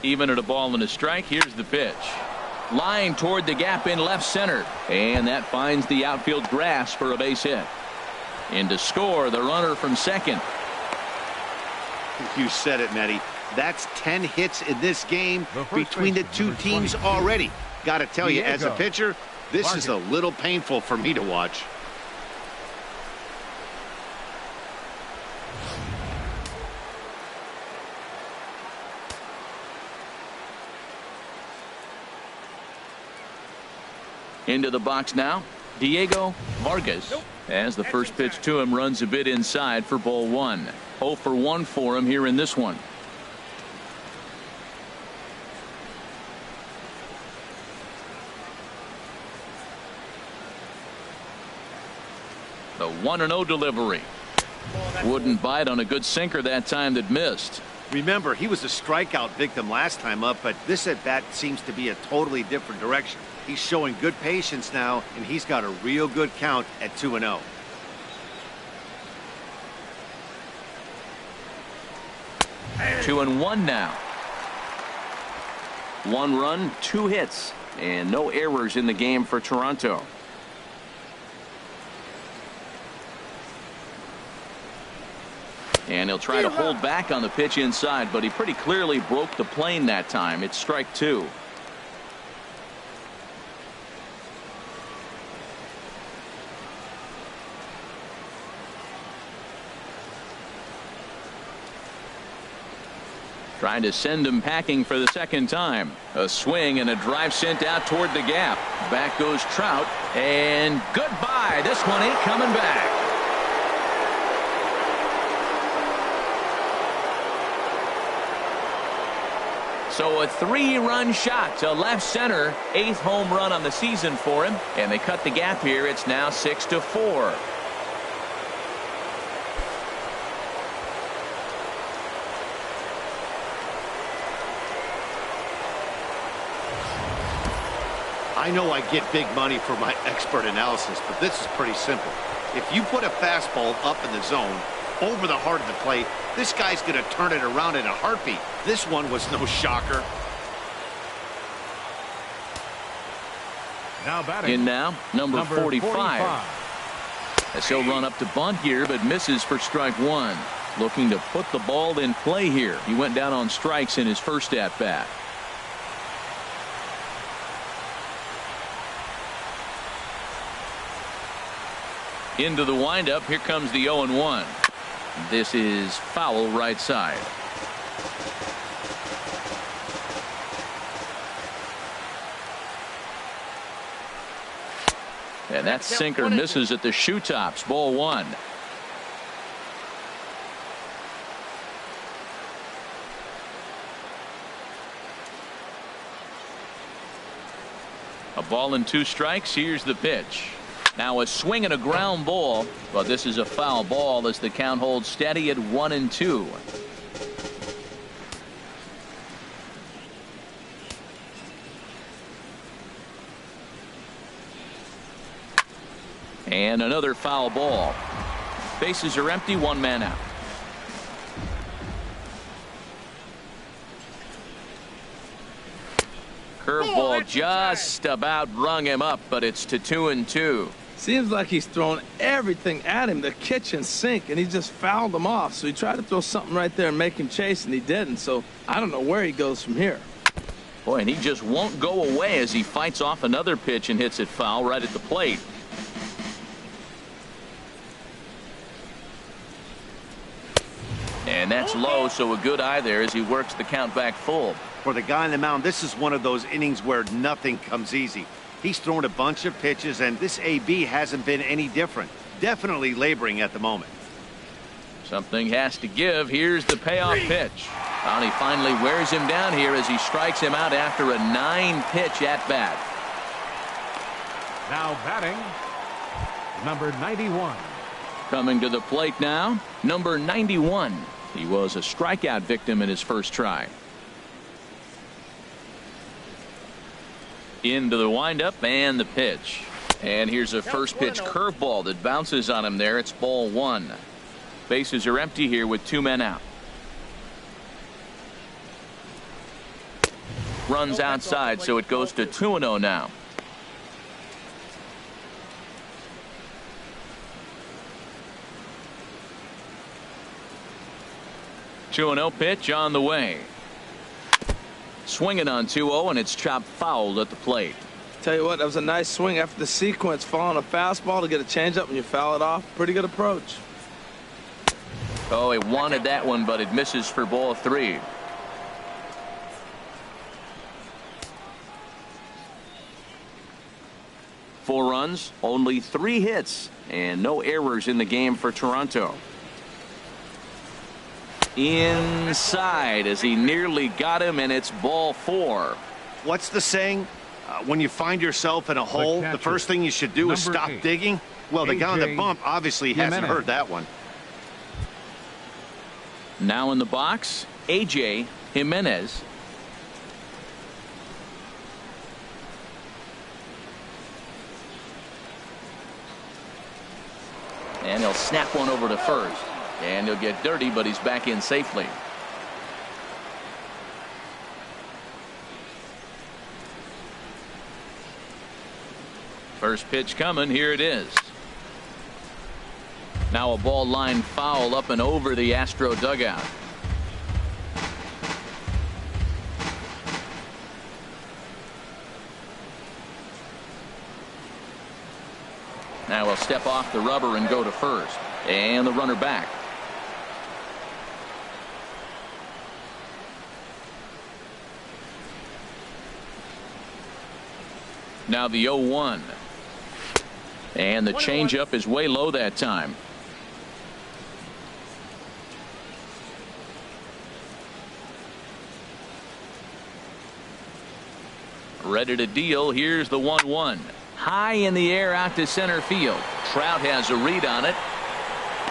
Even at a ball and a strike, here's the pitch. Line toward the gap in left center. And that finds the outfield grass for a base hit. In to score, the runner from second. You said it, Nettie. That's 10 hits in this game between the two teams already. Got to tell you, as a pitcher, this is a little painful for me to watch. Into the box now, Diego Vargas. As the first pitch to him runs a bit inside for ball one. 0 for 1 for him here in this one. The 1-0 delivery. Wouldn't bite on a good sinker that time that missed. Remember, he was a strikeout victim last time up, but this at-bat seems to be a totally different direction. He's showing good patience now, and he's got a real good count at 2-0. Two and one now. 1 run, 2 hits, and no errors in the game for Toronto. And he'll try to hold back on the pitch inside, but he pretty clearly broke the plane that time. It's strike 2. Trying to send him packing for the second time. A swing and a drive sent out toward the gap. Back goes Trout, and goodbye. This one ain't coming back. So a 3-run shot to left center. 8th home run on the season for him. And they cut the gap here. It's now 6-4. I know I get big money for my expert analysis, but this is pretty simple. If you put a fastball up in the zone, over the heart of the plate, this guy's going to turn it around in a heartbeat. This one was no shocker. Now batting. In now, number 45. As he'll run up to bunt here, but misses for strike 1. Looking to put the ball in play here. He went down on strikes in his first at-bat. Into the windup. Here comes the 0-1. This is foul right side. And that sinker misses at the shoe tops. Ball one. A ball and 2 strikes. Here's the pitch. Now a swing and a ground ball, but this is a foul ball as the count holds steady at 1-2. And another foul ball. Bases are empty, 1 man out. Curveball just about rung him up, but it's to 2-2. Seems like he's thrown everything at him, the kitchen sink, and he just fouled him off. So he tried to throw something right there and make him chase, and he didn't. So I don't know where he goes from here. Boy, and he just won't go away as he fights off another pitch and hits it foul right at the plate. And that's low, so a good eye there as he works the count back full. For the guy on the mound, this is one of those innings where nothing comes easy. He's thrown a bunch of pitches, and this AB hasn't been any different. Definitely laboring at the moment. Something has to give. Here's the payoff pitch. And he finally wears him down here as he strikes him out after a 9-pitch at bat. Now batting, number 91. Coming to the plate now, number 91. He was a strikeout victim in his first try. Into the windup and the pitch. And here's a first pitch curveball that bounces on him there. It's ball 1. Bases are empty here with 2 men out. Runs outside, so it goes to 2-0 now. Two 2-0 pitch on the way. Swinging on 2-0, and it's chopped fouled at the plate. Tell you what, that was a nice swing after the sequence, following a fastball to get a changeup and you foul it off. Pretty good approach. Oh, he wanted that one, but it misses for ball 3. Four runs, only 3 hits, and no errors in the game for Toronto. Inside as he nearly got him, and it's ball 4. What's the saying? When you find yourself in a hole, the first thing you should do is stop digging. Well, the guy on the bump obviously hasn't heard that one. Now in the box, A.J. Jimenez. And he'll snap one over to first. And he'll get dirty, but he's back in safely. First pitch coming. Here it is. Now a ball line foul up and over the Astro dugout. Now he'll step off the rubber and go to first. And the runner back. Now the 0-1. And the changeup is way low that time. Ready to deal. Here's the 1-1. High in the air out to center field. Trout has a read on it.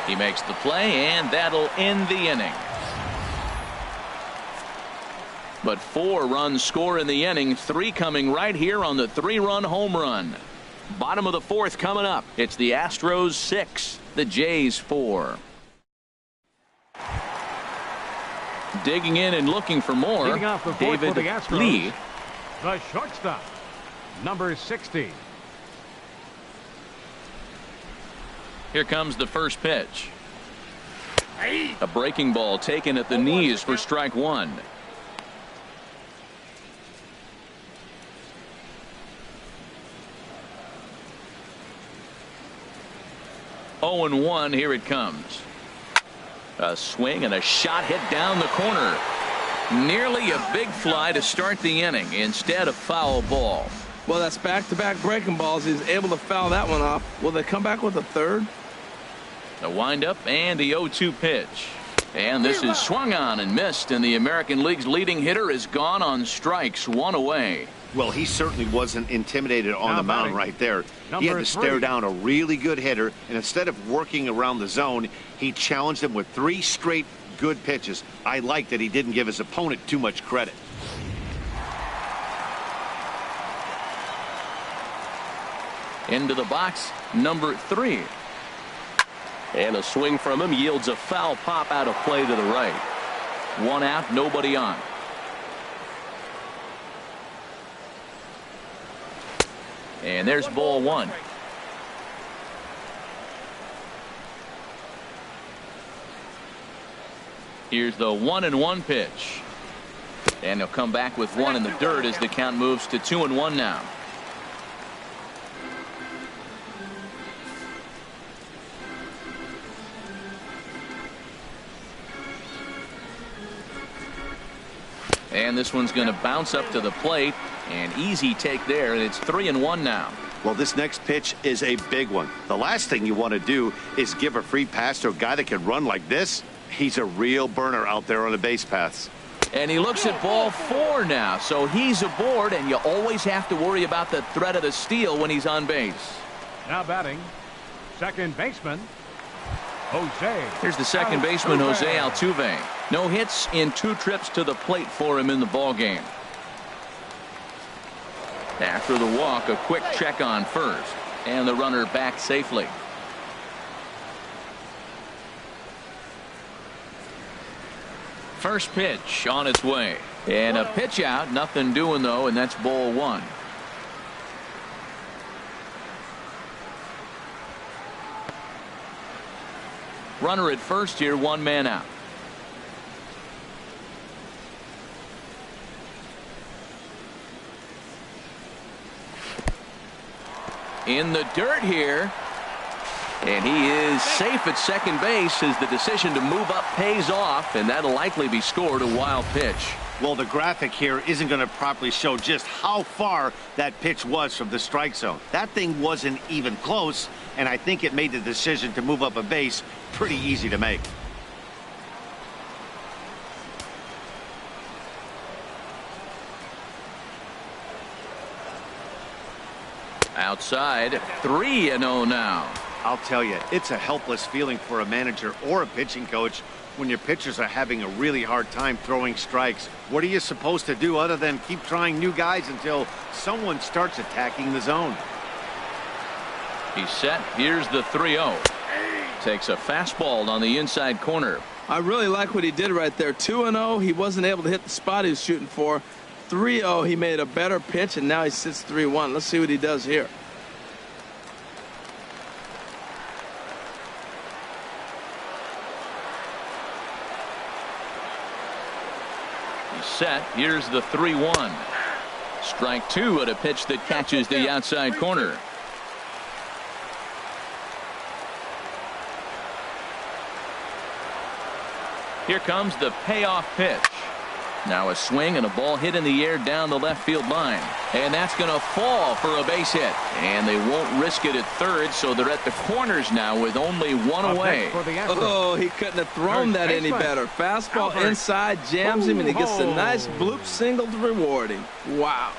He makes the play, and that'll end the inning. But 4 runs score in the inning, 3 coming right here on the 3-run home run. Bottom of the 4th coming up. It's the Astros 6, the Jays 4. Digging in and looking for more, David Lee. The shortstop, number 60. Here comes the first pitch. A breaking ball taken at the knees for strike 1. 0-1. Here it comes. A swing and a shot hit down the corner. Nearly a big fly to start the inning. Instead, a foul ball. Well, that's back-to-back breaking balls. He's able to foul that one off. Will they come back with a third? The windup and the 0-2 pitch. And this is swung on and missed, and the American League's leading hitter is gone on strikes, 1 away. Well, he certainly wasn't intimidated on the mound right there. He had to stare 3. down a really good hitter, and instead of working around the zone, he challenged him with 3 straight good pitches. I like that he didn't give his opponent too much credit. Into the box, number 3. And a swing from him yields a foul pop out of play to the right. 1 out, nobody on. And there's ball 1. Here's the 1-1 pitch. And he'll come back with 1 in the dirt as the count moves to 2-1 now. And this one's going to bounce up to the plate. An easy take there, and it's 3-1 now. Well, this next pitch is a big one. The last thing you want to do is give a free pass to a guy that can run like this. He's a real burner out there on the base paths. And he looks at ball 4 now, so he's aboard, and you always have to worry about the threat of the steal when he's on base. Now batting, second baseman, Jose. Here's the second baseman, Jose Altuve. No hits in 2 trips to the plate for him in the ballgame. After the walk, a quick check on first, and the runner back safely. First pitch on its way, and a pitch out, nothing doing though, and that's ball 1. Runner at first here, 1 man out. In the dirt here, and he is safe at second base as the decision to move up pays off, and that'll likely be scored. A wild pitch. Well, the graphic here isn't going to properly show just how far that pitch was from the strike zone. That thing wasn't even close, and I think it made the decision to move up a base pretty easy to make. Outside, 3-0 now. I'll tell you, it's a helpless feeling for a manager or a pitching coach when your pitchers are having a really hard time throwing strikes. What are you supposed to do other than keep trying new guys until someone starts attacking the zone? He's set. Here's the 3-0. Takes a fastball on the inside corner. I really like what he did right there. 2-0, he wasn't able to hit the spot he was shooting for. 3-0, he made a better pitch, and now he sits 3-1. Let's see what he does here. He's set. Here's the 3-1. Strike 2 at a pitch that catches the outside corner. Here comes the payoff pitch. Now a swing and a ball hit in the air down the left field line. And that's going to fall for a base hit. And they won't risk it at third, so they're at the corners now with only 1 away. Oh, he couldn't have thrown that any better. Fastball inside, jams him, and he gets a nice bloop single to reward him. Wow.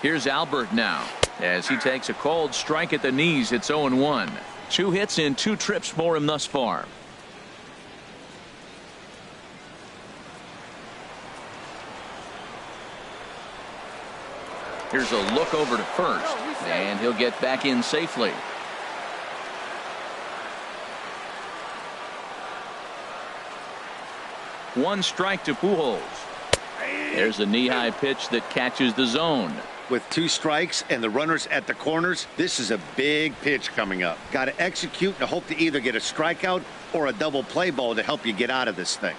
Here's Albert now as he takes a cold strike at the knees. It's 0-1. 2 hits in 2 trips for him thus far. Here's a look over to first, and he'll get back in safely. One strike to Pujols. There's a knee-high pitch that catches the zone. With 2 strikes and the runners at the corners, this is a big pitch coming up. Got to execute and hope to either get a strikeout or a double play ball to help you get out of this thing.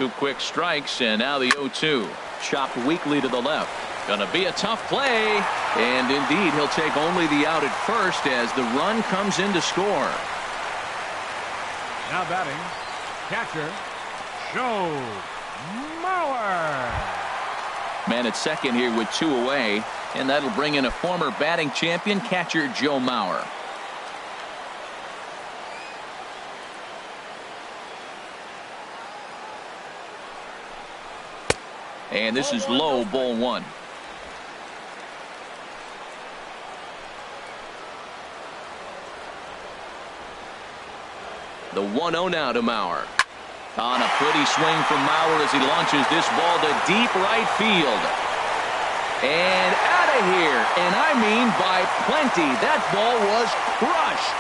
2 quick strikes, and now the 0-2. Chopped weakly to the left. Gonna be a tough play, and indeed he'll take only the out at first as the run comes in to score. Now batting, catcher, Joe Mauer. Man at second here with 2 away, and that'll bring in a former batting champion, catcher Joe Mauer. And this is low, ball 1. The 1-0 now to Mauer. On a pretty swing from Mauer as he launches this ball to deep right field. And out of here. And I mean by plenty. That ball was crushed.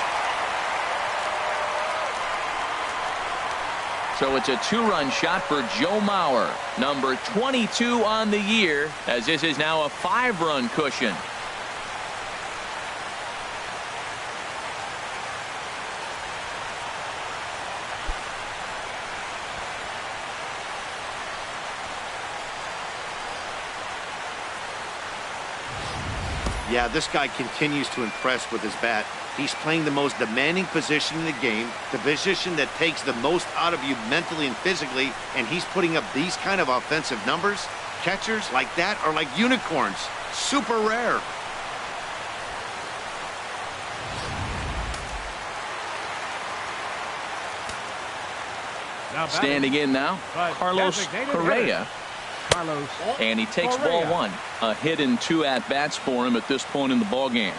So it's a 2-run shot for Joe Mauer, number 22 on the year, as this is now a 5-run cushion. Yeah, this guy continues to impress with his bat. He's playing the most demanding position in the game, the position that takes the most out of you mentally and physically, and he's putting up these kind of offensive numbers. Catchers like that are like unicorns. Super rare. Now batting, Standing in now, by Carlos designated Correa. hitter, Carlos And he takes Correa. ball 1. A hit and 2 at-bats for him at this point in the ball game.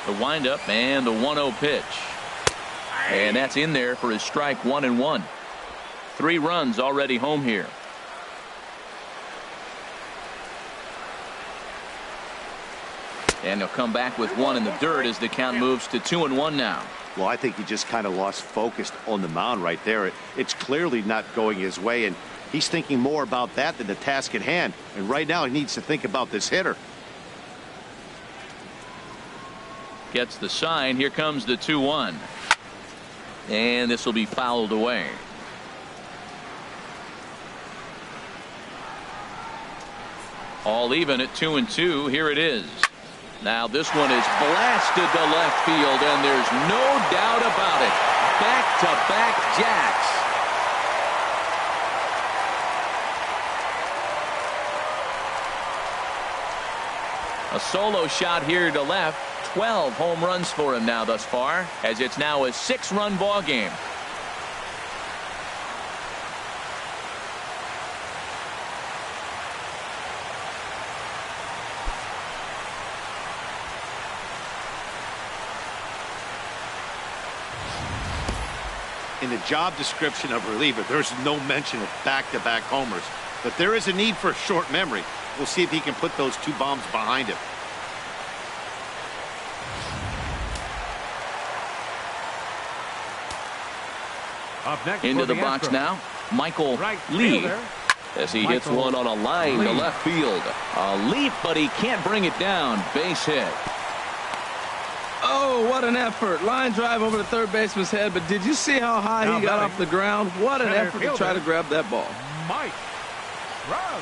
The windup and the 1-0 pitch. And that's in there for his strike 1-1. 3 runs already home here. And he'll come back with 1 in the dirt as the count moves to 2-1 now. Well, I think he just kind of lost focus on the mound right there. It's clearly not going his way, and he's thinking more about that than the task at hand. And right now he needs to think about this hitter. Gets the sign. Here comes the 2-1. And this will be fouled away. All even at 2-2. Here it is. Now this one is blasted to left field, and there's no doubt about it. Back-to-back jacks. A solo shot here to left. 12 home runs for him now thus far, as it's now a 6-run ball game. In the job description of reliever, there's no mention of back-to-back homers, but there is a need for short memory. We'll see if he can put those 2 bombs behind him. Up next Into for the box Astros, now, Michael right Lee. fielder, As he hits one on a line to left field. A leap, but he can't bring it down. Base hit. Oh, what an effort. Line drive over the third baseman's head, but did you see how high Now he got batting, off the ground? What an center effort to try fielder, to grab that ball. Mike Trout.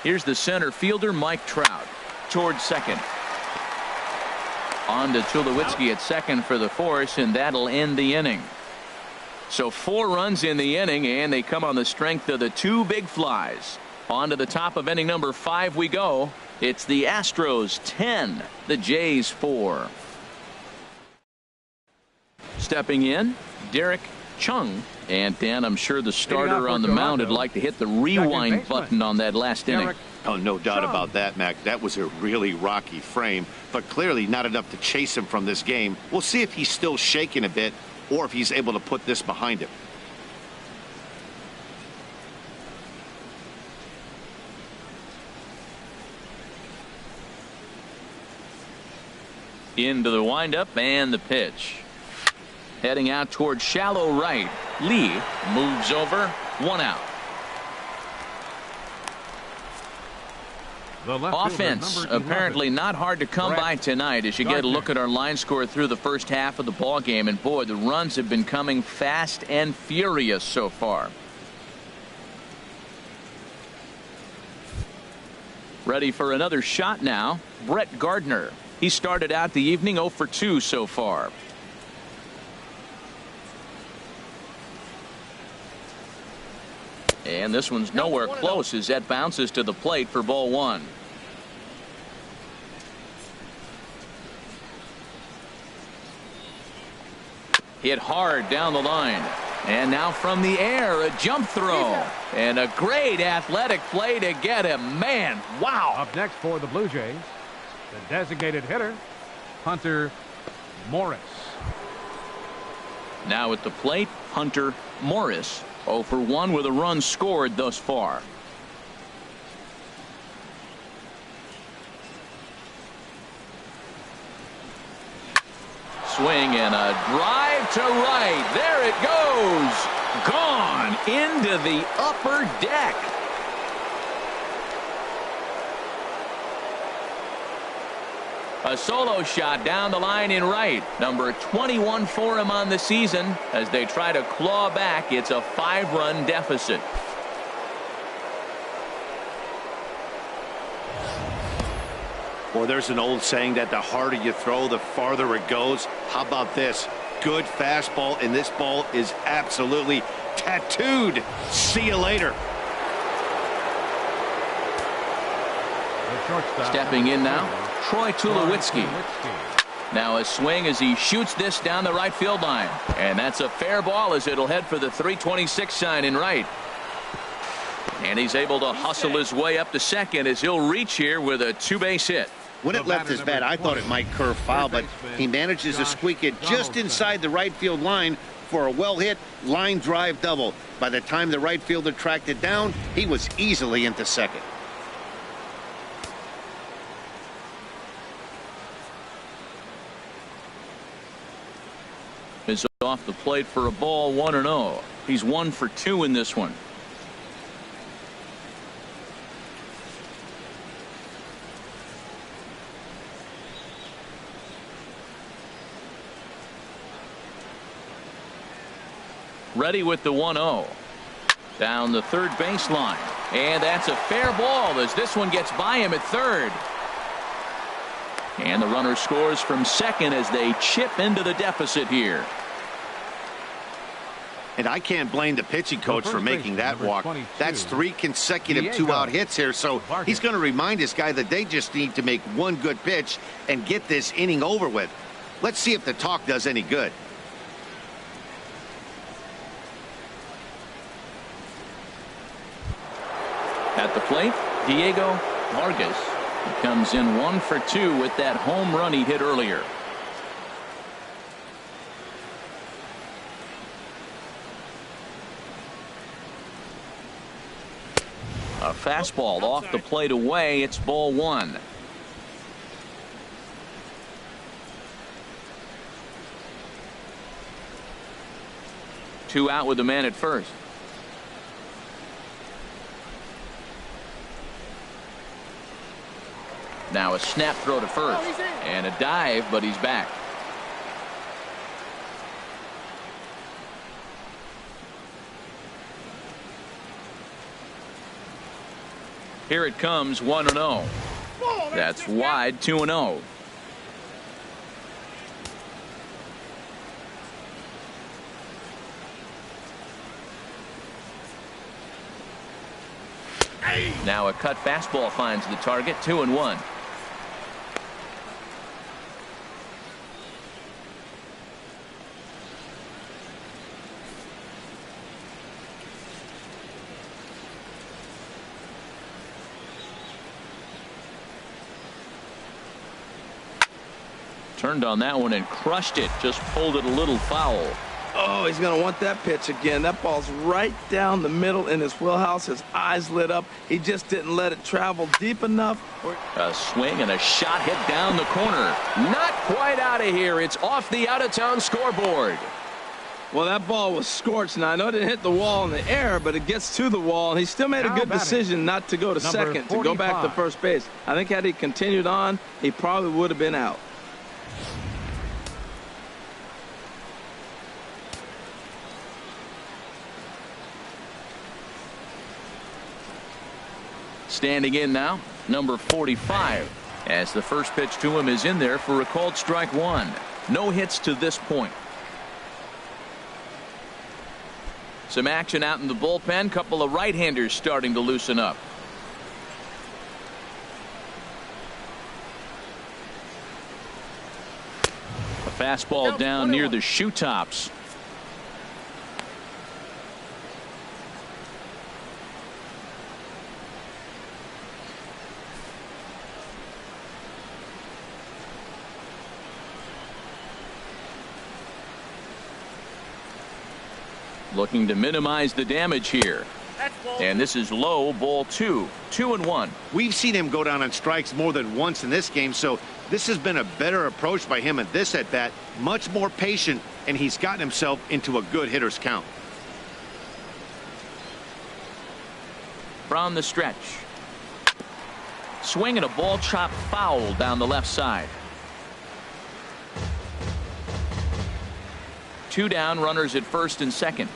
Here's the center fielder, Mike Trout, towards second. On to Tulowitzki at second for the force, and that'll end the inning. So 4 runs in the inning, and they come on the strength of the 2 big flies. On to the top of inning number 5 we go. It's the Astros 10, the Jays 4. Stepping in, Derek Chung. And Dan, I'm sure the starter on the mound would like to hit the rewind button on that last inning. Oh, no doubt about that, Mac. That was a really rocky frame, but clearly not enough to chase him from this game. We'll see if he's still shaking a bit or if he's able to put this behind him. Into the windup and the pitch. Heading out towards shallow right. Lee moves over. 1 out. Offense apparently not hard to come by tonight as you get a look at our line score through the first half of the ball game, and boy, the runs have been coming fast and furious so far. Ready for another shot now. Brett Gardner. He started out the evening 0 for 2 so far. And this one's nowhere close as that bounces to the plate for ball 1. Hit hard down the line. And now from the air, a jump throw. And a great athletic play to get him. Man, wow. Up next for the Blue Jays, the designated hitter, Hunter Morris. Now at the plate, Hunter Morris. 0 for 1 with a run scored thus far. Swing and a drive to right. There it goes. Gone into the upper deck. A solo shot down the line in right. Number 21 for him on the season. As they try to claw back, it's a 5-run deficit. Well, there's an old saying that the harder you throw, the farther it goes. How about this? Good fastball, and this ball is absolutely tattooed. See you later. Stepping in now, Troy Tulowitzki. Now a swing as he shoots this down the right field line. And that's a fair ball as it'll head for the 326 sign in right. And he's able to hustle his way up to second as he'll reach here with a 2-base hit. When it left his bat, I thought it might curve foul, but he manages to squeak it just inside the right field line for a well-hit line drive double. By the time the right fielder tracked it down, he was easily into second. Is off the plate for a ball, 1-0. He's 1 for 2 in this one. Ready with the 1-0. Down the third baseline. And that's a fair ball as this one gets by him at third. And the runner scores from second as they chip into the deficit here. And I can't blame the pitching coach for making that walk. That's 3 consecutive 2-out hits here, so he's going to remind this guy that they just need to make one good pitch and get this inning over with. Let's see if the talk does any good. At the plate, Diego Vargas. He comes in 1 for 2 with that home run he hit earlier. A fastball off the plate away. It's ball 1. Two out with the man at first. Now a snap throw to first and a dive, but he's back. Here it comes, 1-0. That's wide, 2-0. Now a cut fastball finds the target, 2-1. Turned on that one and crushed it. Just pulled it a little foul. Oh, he's going to want that pitch again. That ball's right down the middle in his wheelhouse. His eyes lit up. He just didn't let it travel deep enough. A swing and a shot hit down the corner. Not quite out of here. It's off the out-of-town scoreboard. Well, that ball was scorched. Now, I know it didn't hit the wall in the air, but it gets to the wall, and he still made a good decision not to go to second, to go back to first base. I think had he continued on, he probably would have been out. Standing in now, number 45, as the first pitch to him is in there for a called strike one. No hits to this point. Some action out in the bullpen. Couple of right-handers starting to loosen up. A fastball down near the shoe tops. Looking to minimize the damage here. And this is low, ball 2, 2-1. We've seen him go down on strikes more than once in this game, so this has been a better approach by him at this at-bat. Much more patient, and he's gotten himself into a good hitter's count. From the stretch. Swing and a ball chopped foul down the left side. 2 down, runners at first and second.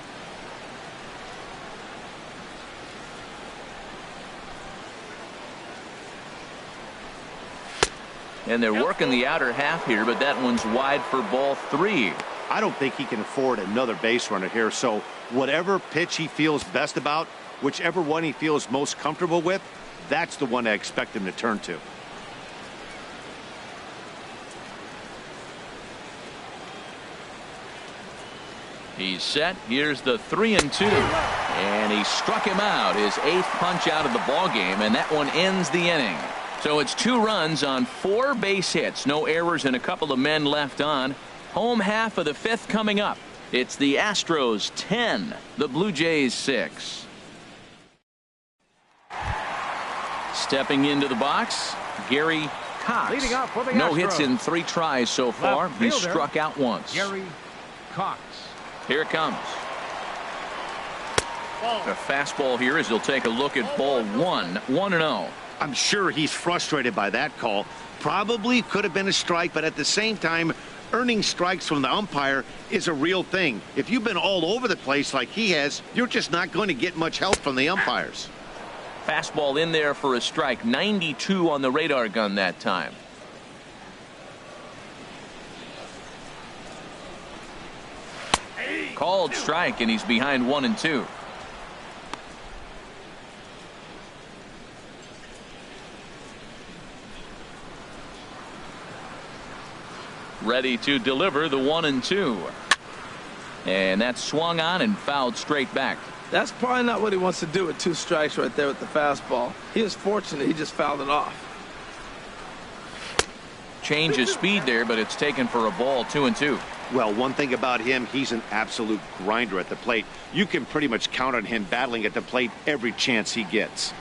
And they're working the outer half here, but that one's wide for ball 3. I don't think he can afford another base runner here, so whatever pitch he feels best about, whichever one he feels most comfortable with, that's the one I expect him to turn to. He's set. Here's the 3-2, and he struck him out, his 8th punch out of the ball game, and that one ends the inning. So it's 2 runs on 4 base hits, no errors, and a couple of men left on. Home half of the 5th coming up. It's the Astros 10, the Blue Jays 6. Stepping into the box, Gary Coxe. Leading off for the No Astros. hits in 3 tries so far. He struck out once. Gary Coxe. Here it comes. A fastball here as he'll take a look at ball 1, 1-0. I'm sure he's frustrated by that call. Probably could have been a strike, but at the same time, earning strikes from the umpire is a real thing. If you've been all over the place like he has, you're just not going to get much help from the umpires. Fastball in there for a strike. 92 on the radar gun that time. Called strike, and he's behind 1-2. Ready to deliver the 1-2. And that's swung on and fouled straight back. That's probably not what he wants to do with 2 strikes right there with the fastball. He is fortunate he just fouled it off. Change of speed there, but it's taken for a ball, 2-2. Well, one thing about him, he's an absolute grinder at the plate. You can pretty much count on him battling at the plate every chance he gets.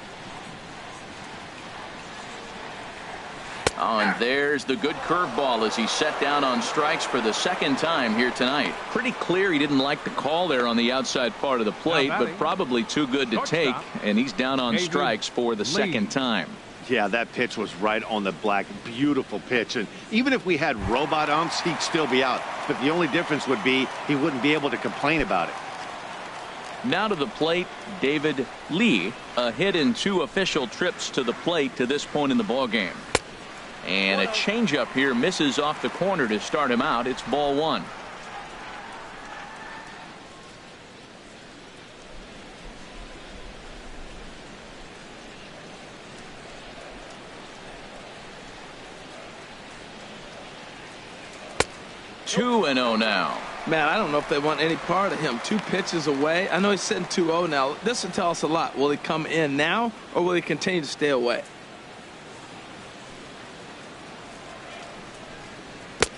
Oh, and there's the good curveball as he's set down on strikes for the 2nd time here tonight. Pretty clear he didn't like the call there on the outside part of the plate, but probably too good to take, and he's down on strikes for the 2nd time. Yeah, that pitch was right on the black. Beautiful pitch. And even if we had robot umps, he'd still be out. But the only difference would be he wouldn't be able to complain about it. Now to the plate, David Lee. A hit in 2 official trips to the plate to this point in the ball game. And a changeup here misses off the corner to start him out. It's ball 1. Two and 0 now. Man, I don't know if they want any part of him. 2 pitches away. I know he's sitting 2-0 now. This will tell us a lot. Will he come in now, or will he continue to stay away?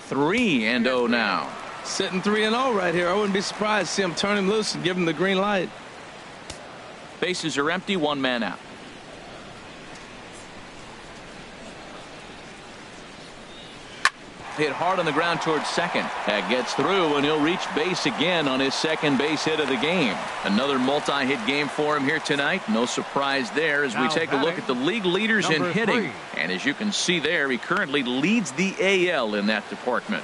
3-0 now. Sitting 3-0 right here. I wouldn't be surprised to see him turn him loose and give him the green light. Bases are empty, 1 man out. hit hard on the ground towards second. That gets through, and he'll reach base again on his second base hit of the game. Another multi-hit game for him here tonight. No surprise there as we take a look at the league leaders in hitting. And as you can see there, he currently leads the AL in that department.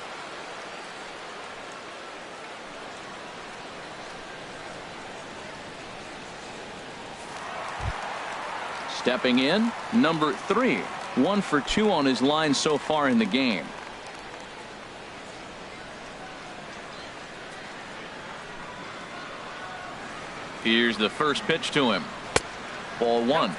Stepping in, number 3. 1 for 2 on his line so far in the game. Here's the first pitch to him. Ball 1.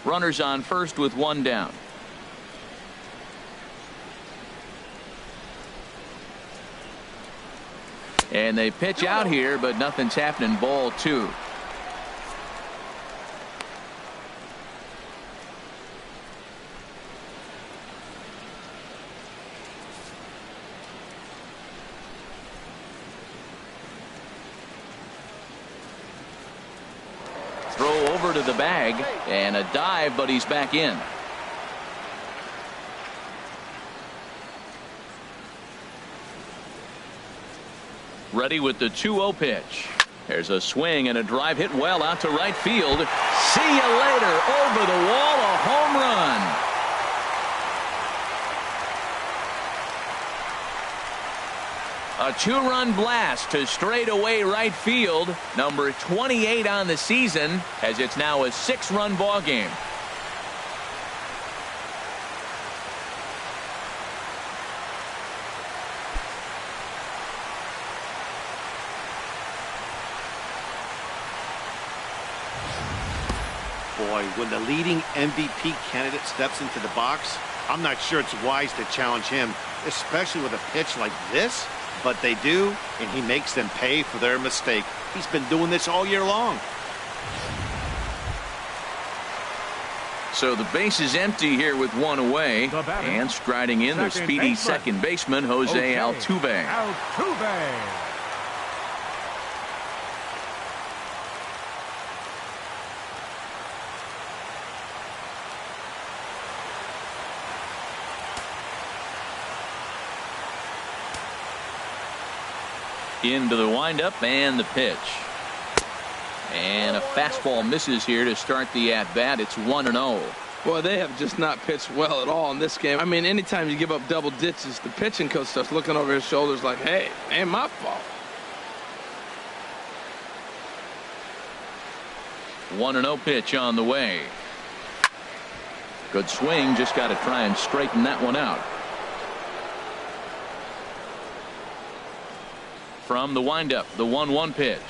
Runners on first with 1 down. And they pitch out here, but nothing's happening. Ball 2. Throw over to the bag and a dive, but he's back in. Ready with the 2-0 pitch. There's a swing and a drive hit well out to right field. See you later. Over the wall, a home run. A 2-run blast to straightaway right field. Number 28 on the season, as it's now a 6-run ball game. Boy, when the leading MVP candidate steps into the box, I'm not sure it's wise to challenge him, especially with a pitch like this. But they do, and he makes them pay for their mistake. He's been doing this all year long. So the base is empty here with 1 away. And striding in the speedy second baseman, Jose Altuve. Into the windup and the pitch. And a fastball misses here to start the at-bat. It's 1-0. Boy, they have just not pitched well at all in this game. I mean, anytime you give up double digits, the pitching coach starts looking over his shoulders like, hey, ain't my fault. 1-0 pitch on the way. Good swing. Just got to try and straighten that one out. From the windup, the 1-1 pitch.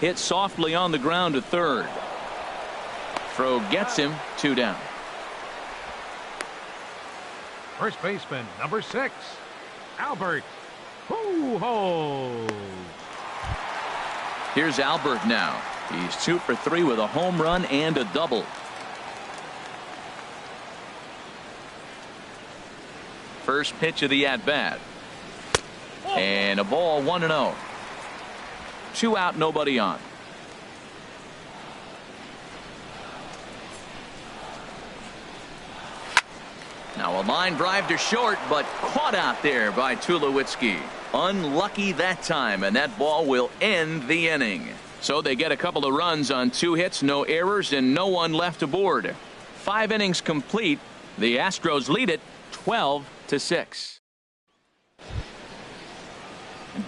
Hit softly on the ground to third. Throw gets him. 2 down. First baseman, number 6, Albert Pujols. Here's Albert now. He's 2 for 3 with a home run and a double. First pitch of the at-bat. And a ball, 1-0. 2 out, nobody on. Now a line drive to short, but caught out there by Tulowitzki. Unlucky that time, and that ball will end the inning. So they get a couple of runs on 2 hits, no errors, and no one left aboard. 5 innings complete. The Astros lead it 12-6.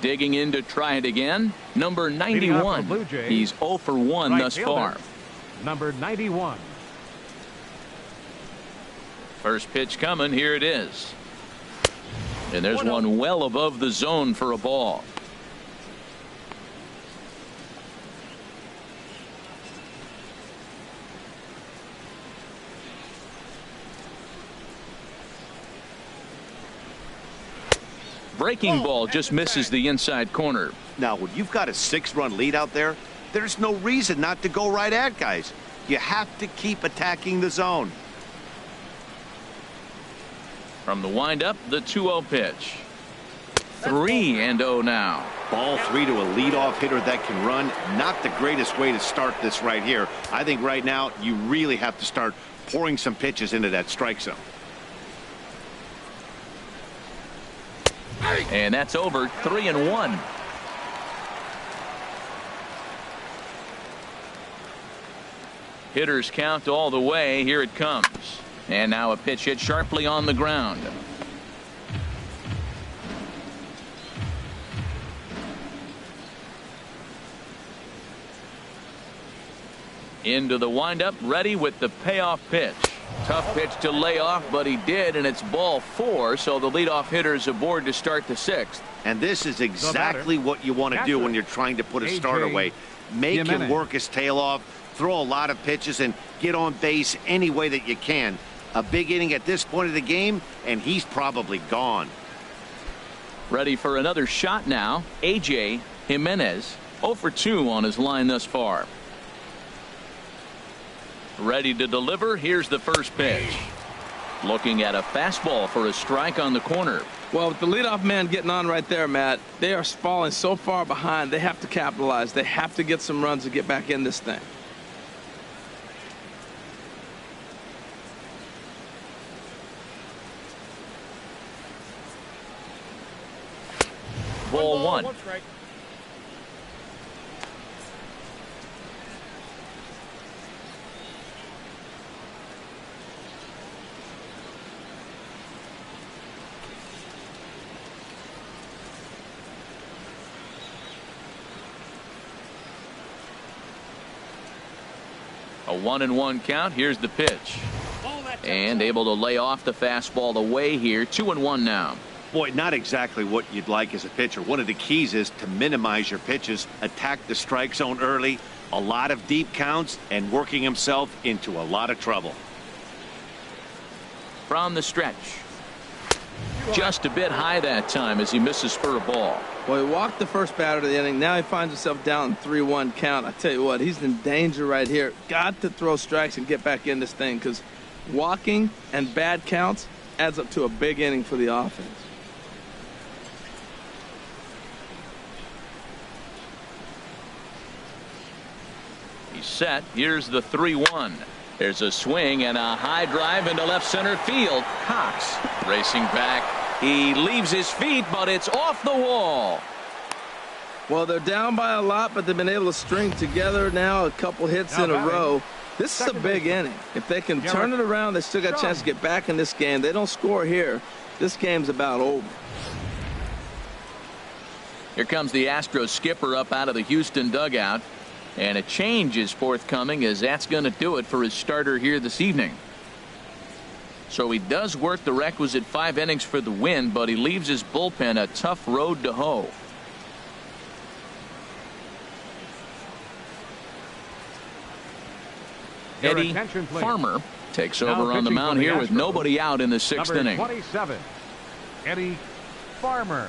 Digging in to try it again. Number 91. He's 0 for 1 thus far. Number 91. First pitch coming. Here it is. And there's one well above the zone for a ball. Breaking ball just misses the inside corner. Now, when you've got a 6-run lead out there, there's no reason not to go right at guys. You have to keep attacking the zone. From the windup, the 2-0 pitch. 3-0 now. Ball 3 to a leadoff hitter that can run. Not the greatest way to start this right here. I think right now you really have to start pouring some pitches into that strike zone. And that's over. 3-1. Hitters count all the way. Here it comes. And now a pitch hit sharply on the ground. Into the windup, ready with the payoff pitch. Tough pitch to lay off, but he did, and it's ball 4, so the leadoff hitter is aboard to start the 6th. And this is exactly what you want to do when you're trying to put a start away. Make him work his tail off, throw a lot of pitches, and get on base any way that you can. A big inning at this point of the game, and he's probably gone. Ready for another shot now. A.J. Jimenez, 0 for 2 on his line thus far. Ready to deliver. Here's the first pitch. Looking at a fastball for a strike on the corner. Well, with the leadoff man getting on right there, Matt, they are falling so far behind. They have to capitalize. They have to get some runs to get back in this thing. Ball 1. One strike. A 1-1 count. Here's the pitch. And able to lay off the fastball away here. 2-1 now. Boy, not exactly what you'd like as a pitcher. One of the keys is to minimize your pitches, attack the strike zone early, a lot of deep counts, and working himself into a lot of trouble. From the stretch. Just a bit high that time as he misses for a ball. Well, he walked the first batter of the inning. Now he finds himself down 3-1 count. I tell you what, he's in danger right here. Got to throw strikes and get back in this thing, because walking and bad counts adds up to a big inning for the offense. He's set. Here's the 3-1. There's a swing and a high drive into left center field. Coxe racing back. He leaves his feet, but it's off the wall. Well, they're down by a lot, but they've been able to string together now a couple hits in a row. This is a big inning. If they can turn it around, they still got a chance to get back in this game. They don't score here. This game's about over. Here comes the Astros skipper up out of the Houston dugout. And a change is forthcoming, as that's going to do it for his starter here this evening. So he does work the requisite 5 innings for the win, but he leaves his bullpen a tough road to hoe. Eddie Farmer takes over on the mound here with nobody out in the 6th inning. 27, Eddie Farmer.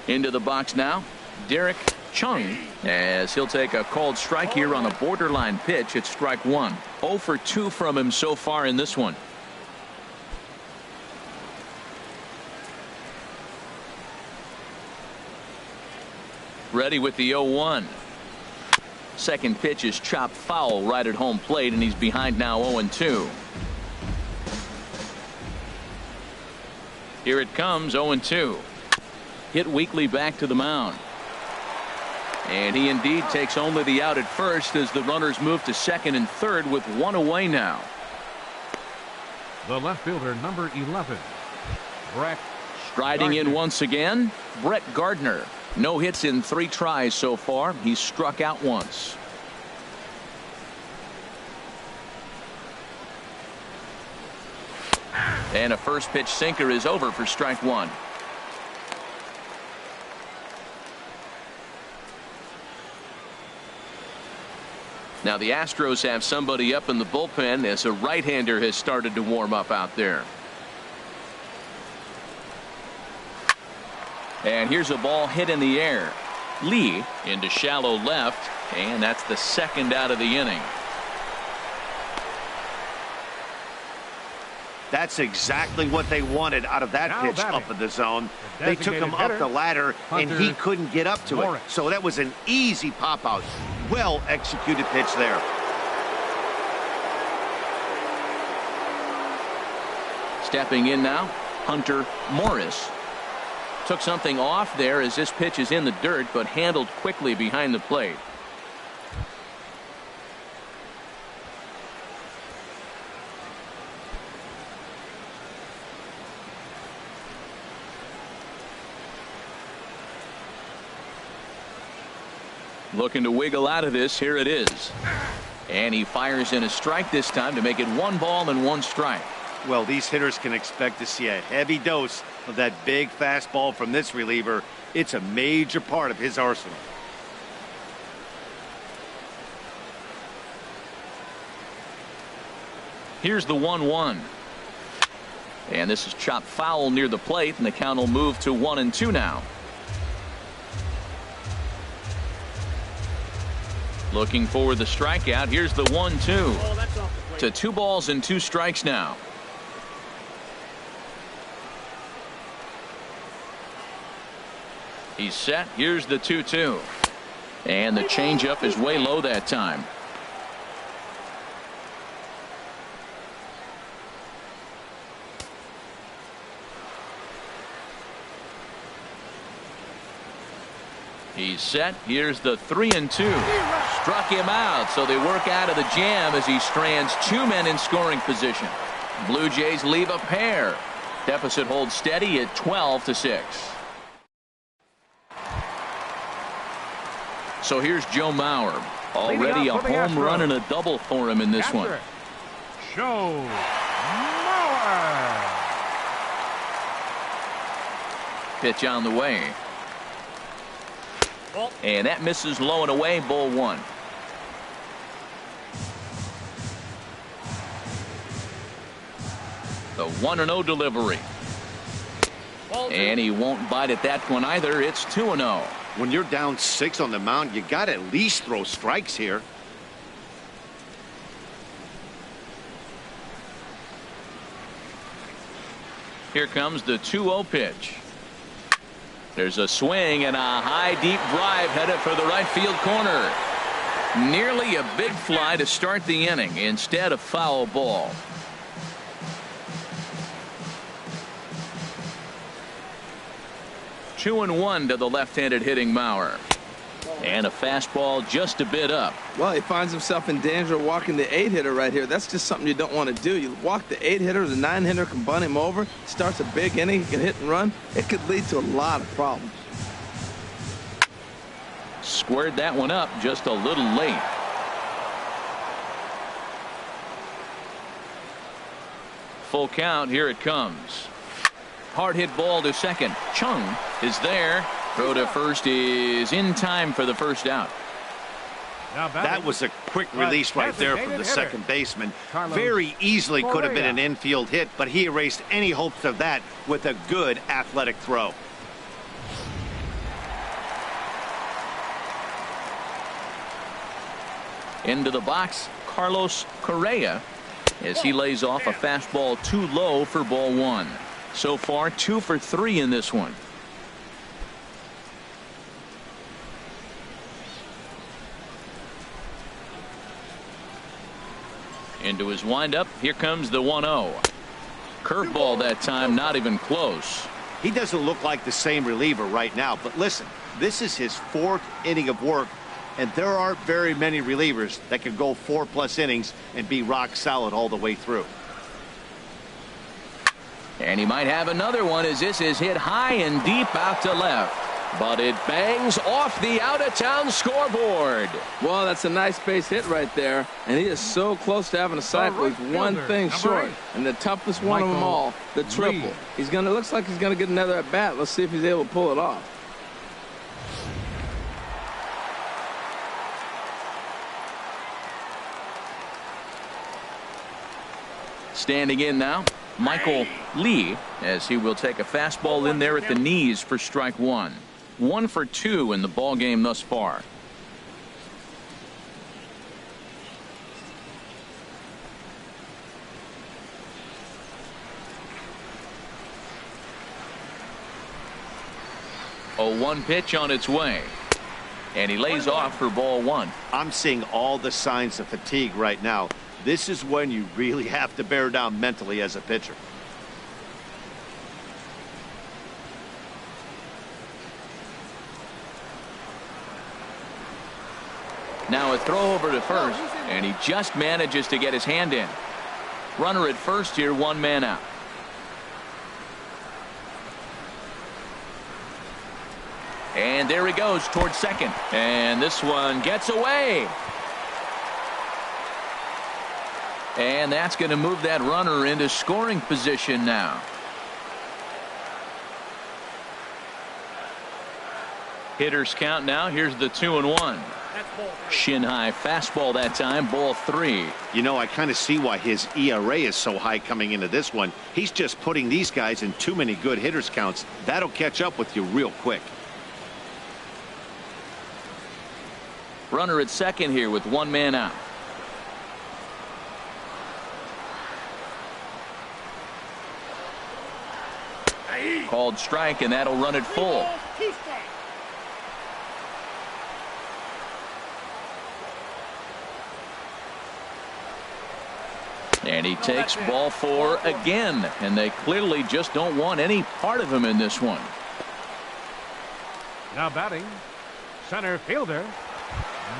Into the box now, Derek Chung, as he'll take a called strike here on a borderline pitch. It's strike 1. 0 for 2 from him so far in this one. Ready with the 0-1. Second pitch is chopped foul right at home plate, and he's behind now 0-2. Here it comes, 0-2. Hit weakly back to the mound. And he indeed takes only the out at first as the runners move to second and third with 1 away now. The left fielder, number 11, Brett Striding Gardner. in once again, Brett Gardner. No hits in 3 tries so far. He's struck out once. And a first pitch sinker is over for strike 1. Now the Astros have somebody up in the bullpen as a right-hander has started to warm up out there. And here's a ball hit in the air. Lee into shallow left, and that's the second out of the inning. That's exactly what they wanted out of that pitch up in the zone. They took him up the ladder, and he couldn't get up to it. So that was an easy pop-out. Well executed pitch there. Stepping in now, Hunter Morris. Took something off there as this pitch is in the dirt, but handled quickly behind the plate. Looking to wiggle out of this. Here it is. And he fires in a strike this time to make it 1 ball and 1 strike. Well, these hitters can expect to see a heavy dose of that big fastball from this reliever. It's a major part of his arsenal. Here's the 1-1. And this is chopped foul near the plate, and the count will move to 1-2 now. Looking for the strikeout. Here's the 1-2. To 2 balls and 2 strikes now. He's set. Here's the 2-2. And the changeup is way low that time. He's set. Here's the 3-2. Struck him out, so they work out of the jam as he strands 2 men in scoring position. Blue Jays leave a pair. Deficit holds steady at 12-6. So here's Joe Mauer. Already a home run and a double for him in this one. Joe Mauer. Pitch on the way. And that misses low and away. Ball 1. The 1-0 delivery. And he won't bite at that one either. It's 2-0. When you're down 6 on the mound, you got to at least throw strikes here. Here comes the 2-0 pitch. There's a swing and a high deep drive headed for the right field corner. Nearly a big fly to start the inning. Instead, a foul ball. Two and 1 to the left-handed hitting Mauer. And a fastball just a bit up. Well, he finds himself in danger of walking the 8-hitter right here. That's just something you don't want to do. You walk the 8-hitter, the 9-hitter can bunt him over. Starts a big inning, he can hit and run. It could lead to a lot of problems. Squared that one up just a little late. Full count. Here it comes. Hard hit ball to second. Chung is there. Throw to first is in time for the first out. That was a quick release right there from the second baseman. Very easily could have been an infield hit, but he erased any hopes of that with a good athletic throw. Into the box, Carlos Correa, as he lays off a fastball too low for ball 1. So far 2 for 3 in this one. Into his windup. Here comes the 1-0. Curveball that time, not even close. He doesn't look like the same reliever right now, but listen, this is his 4th inning of work, and there aren't very many relievers that can go 4+ innings and be rock solid all the way through. And he might have another one as this is hit high and deep out to left. But it bangs off the out-of-town scoreboard. Well, that's a nice base hit right there. And he is so close to having a cycle. He's one thing short. And the toughest one of them all, the triple. Looks like he's going to get another at-bat. Let's see if he's able to pull it off. Standing in now, Michael Lee, as he will take a fastball in there at the knees for strike one. 1 for 2 in the ball game thus far. A 1 pitch on its way. And he lays off for ball 1. I'm seeing all the signs of fatigue right now. This is when you really have to bear down mentally as a pitcher. Now a throw over to first, and he just manages to get his hand in. Runner at first here, 1 man out. And there he goes towards second. And this one gets away. And that's going to move that runner into scoring position now. Hitters count now. Here's the 2-1. Shin high fastball that time, ball 3. You know, I kind of see why his ERA is so high coming into this one. He's just putting these guys in too many good hitters counts. That'll catch up with you real quick. Runner at second here with 1 man out. Called strike, and that'll run it full. And he takes ball 4 again, and they clearly just don't want any part of him in this one. Now batting, center fielder.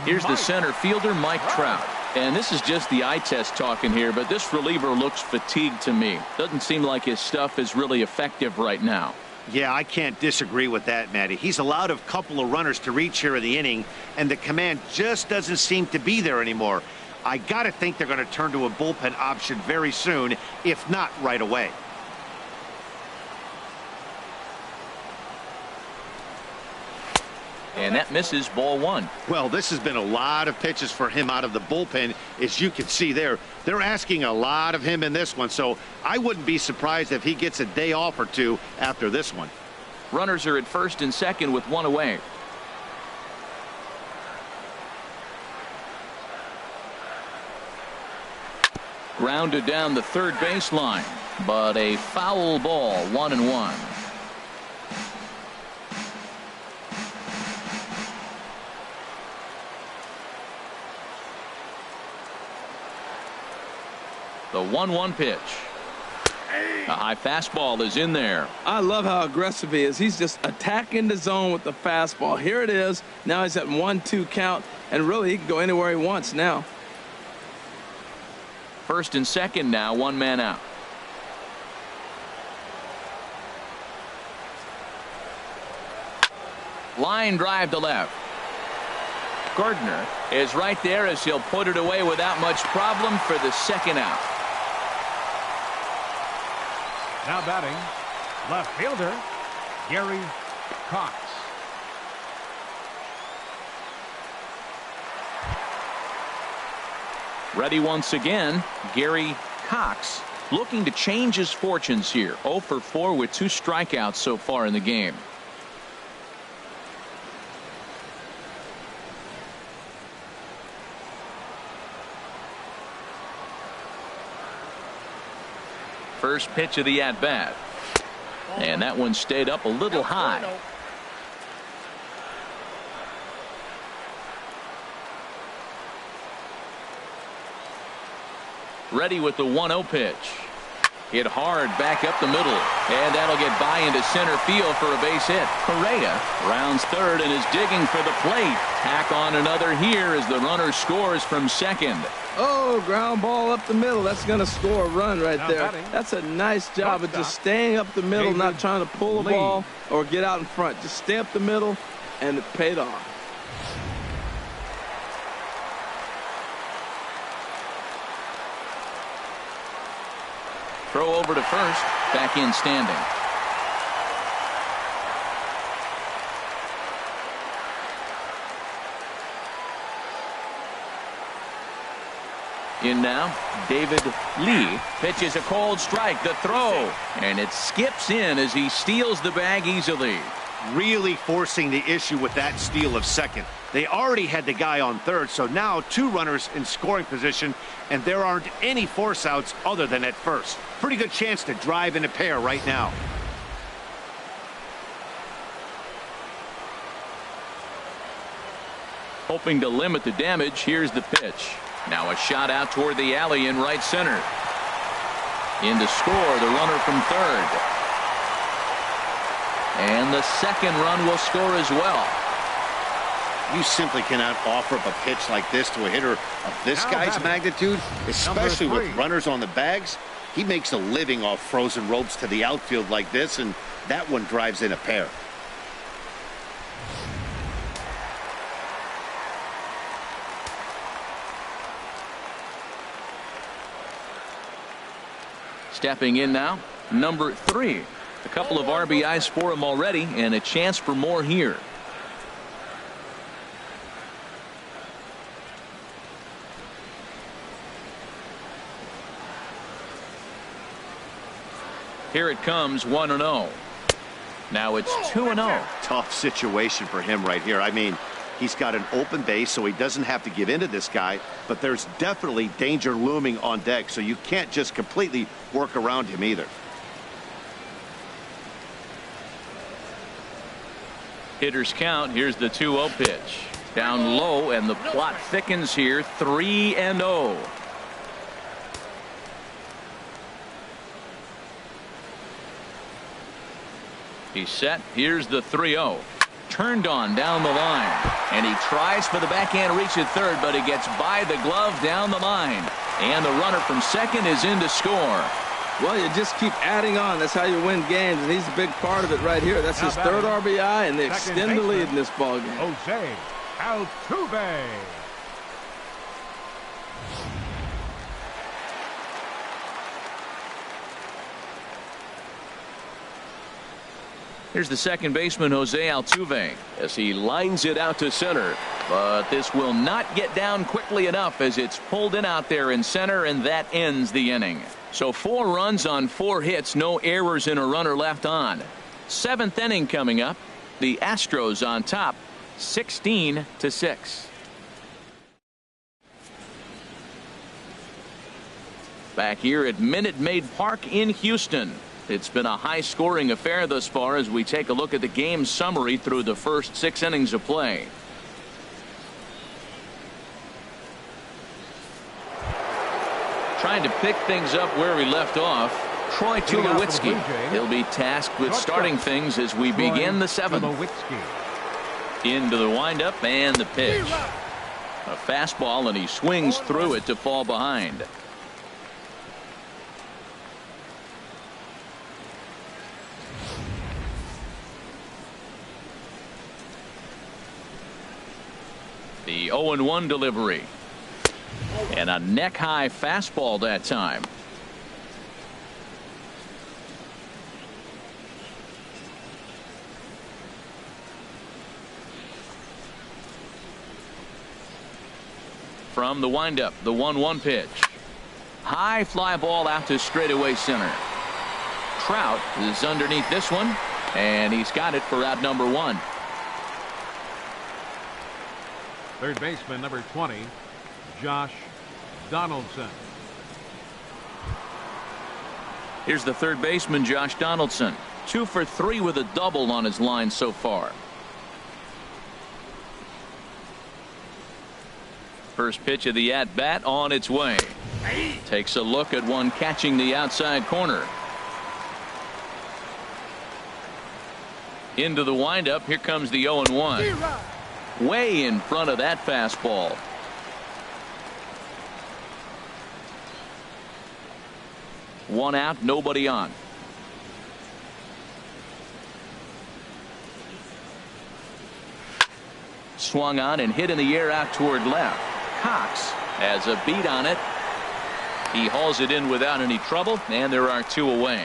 Here's the center fielder, Mike Trout. And this is just the eye test talking here, but this reliever looks fatigued to me. Doesn't seem like his stuff is really effective right now. Yeah, I can't disagree with that, Matty. He's allowed a couple of runners to reach here in the inning, and the command just doesn't seem to be there anymore. I got to think they're going to turn to a bullpen option very soon, if not right away. And that misses, ball 1. Well, this has been a lot of pitches for him out of the bullpen, as you can see there. They're asking a lot of him in this one, so I wouldn't be surprised if he gets a day off or 2 after this one. Runners are at first and second with 1 away. Grounded down the third baseline, but a foul ball, 1-1. The 1-1 pitch. A high fastball is in there. I love how aggressive he is. He's just attacking the zone with the fastball. Here it is. Now he's at 1-2 count, and really he can go anywhere he wants now. First and second now, 1 man out. Line drive to left. Gardner is right there as he'll put it away without much problem for the second out. Now batting, left fielder, Gary Coxe. Ready once again, Gary Coxe, looking to change his fortunes here. 0 for 4 with 2 strikeouts so far in the game. First pitch of the at-bat. And that one stayed up a little high. Ready with the 1-0 pitch. Hit hard back up the middle. And that'll get by into center field for a base hit. Correa rounds third and is digging for the plate. Tack on another here as the runner scores from second. Oh, ground ball up the middle. That's going to score a run right there. Batting. That's a nice job of just staying up the middle, not trying to pull the ball or get out in front. Just stay up the middle, and it paid off. Throw over to first. Back in standing. In now, David Lee pitches a cold strike. The throw, and it skips in as he steals the bag easily. Really forcing the issue with that steal of second. They already had the guy on third, so now 2 runners in scoring position, and there aren't any force outs other than at first. Pretty good chance to drive in a pair right now. Hoping to limit the damage, here's the pitch. Now a shot out toward the alley in right center. In to score, the runner from third. And the second run will score as well. You simply cannot offer up a pitch like this to a hitter of this guy's magnitude, especially with runners on the bags. He makes a living off frozen ropes to the outfield like this, and that one drives in a pair. Stepping in now, number 3. A couple of RBIs for him already, and a chance for more here. Here it comes, 1-0. Now it's 2-0. Tough situation for him right here. I mean, he's got an open base, so he doesn't have to give in to this guy, but there's definitely danger looming on deck, so you can't just completely work around him either. Hitters count. Here's the 2-0 pitch. Down low, and the plot thickens here. 3-0. He's set. Here's the 3-0. Turned on down the line, and he tries for the backhand reach at third, but he gets by the glove down the line, and the runner from second is in to score. Well, you just keep adding on. That's how you win games, and he's a big part of it right here. That's his third RBI, and they extend the lead in this ball game. Jose Altuve. Here's the second baseman, Jose Altuve, as he lines it out to center. but this will not get down quickly enough as it's pulled in out there in center, and that ends the inning. So 4 runs on 4 hits, no errors, and a runner left on. 7th inning coming up. The Astros on top, 16-6. Back here at Minute Maid Park in Houston. It's been a high-scoring affair thus far as we take a look at the game summary through the first 6 innings of play. Trying to pick things up where we left off, Troy Tulowitzki. He'll be tasked with starting things as we begin the 7th. Into the windup and the pitch. A fastball, and he swings through it to fall behind. The 0-1 delivery. And a neck-high fastball that time. From the windup, the 1-1 pitch. High fly ball out to straightaway center. Trout is underneath this one, and he's got it for out number 1. Third baseman, number 20, Josh Donaldson. Here's the third baseman, Josh Donaldson. 2 for 3 with a double on his line so far. First pitch of the at-bat on its way. Takes a look at one catching the outside corner. Into the windup. Here comes the 0-1. Way in front of that fastball. One out, nobody on. Swung on and hit in the air out toward left. Coxe has a beat on it. He hauls it in without any trouble, and there are 2 away.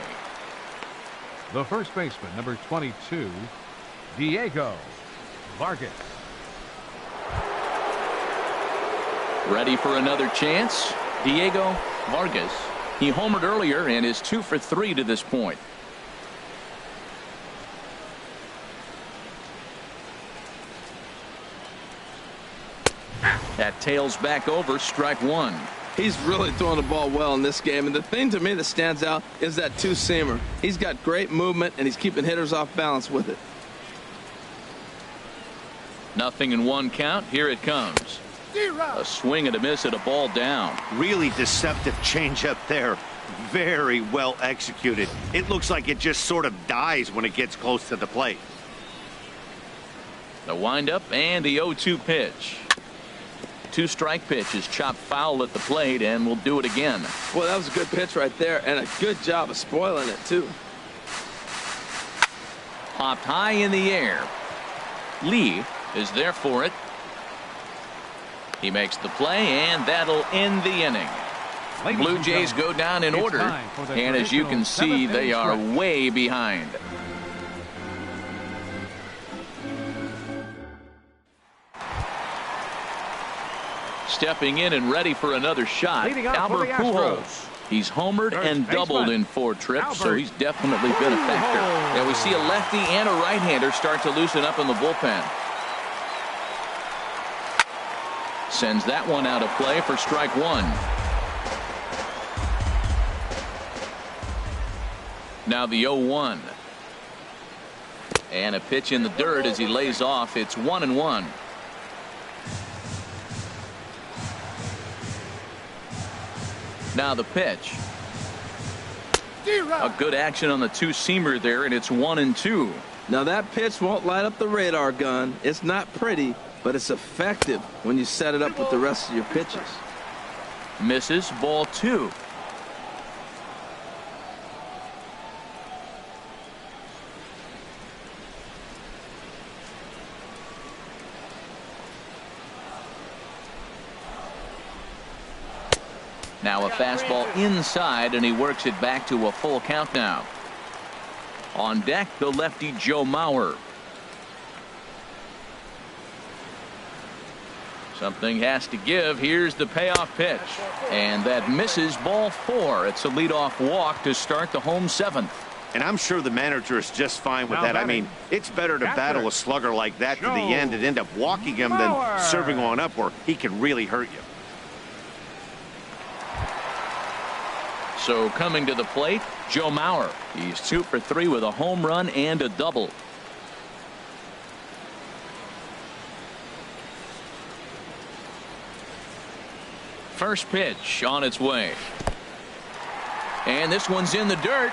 The first baseman, number 22, Diego Vargas. Ready for another chance. Diego Vargas. He homered earlier and is 2 for 3 to this point. That tails back over, strike one. He's really throwing the ball well in this game, and the thing to me that stands out is that two-seamer. He's got great movement, and he's keeping hitters off balance with it. 0-1 count. Here it comes. A swing and a miss at a ball down. Really deceptive changeup there. Very well executed. It looks like it just sort of dies when it gets close to the plate. The windup and the 0-2 pitch. 2-strike pitch is chopped foul at the plate, and we'll do it again. Well, that was a good pitch right there, and a good job of spoiling it, too. Popped high in the air. Lee is there for it. He makes the play, and that'll end the inning. Blue Jays go down in order, and as you can see, they are way behind. Stepping in and ready for another shot, Albert Pujols. He's homered and doubled in 4 trips, so he's definitely been a factor. And we see a lefty and a right-hander start to loosen up in the bullpen. Sends that one out of play for strike one. Now the 0-1. And a pitch in the dirt as he lays off. It's 1-1. Now the pitch. A good action on the two-seamer there, and it's 1-2. Now that pitch won't light up the radar gun. It's not pretty, but it's effective when you set it up with the rest of your pitches. Misses, ball 2. Now a fastball inside, and he works it back to a full count now. On deck, the lefty Joe Mauer. Something has to give. Here's the payoff pitch, and that misses, ball 4. It's a leadoff walk to start the home 7th. And I'm sure the manager is just fine with that. I mean, it's better to battle a slugger like that to the end and end up walking him than serving one up where he can really hurt you. So coming to the plate, Joe Mauer. He's 2 for 3 with a home run and a double. First pitch on its way. And this one's in the dirt.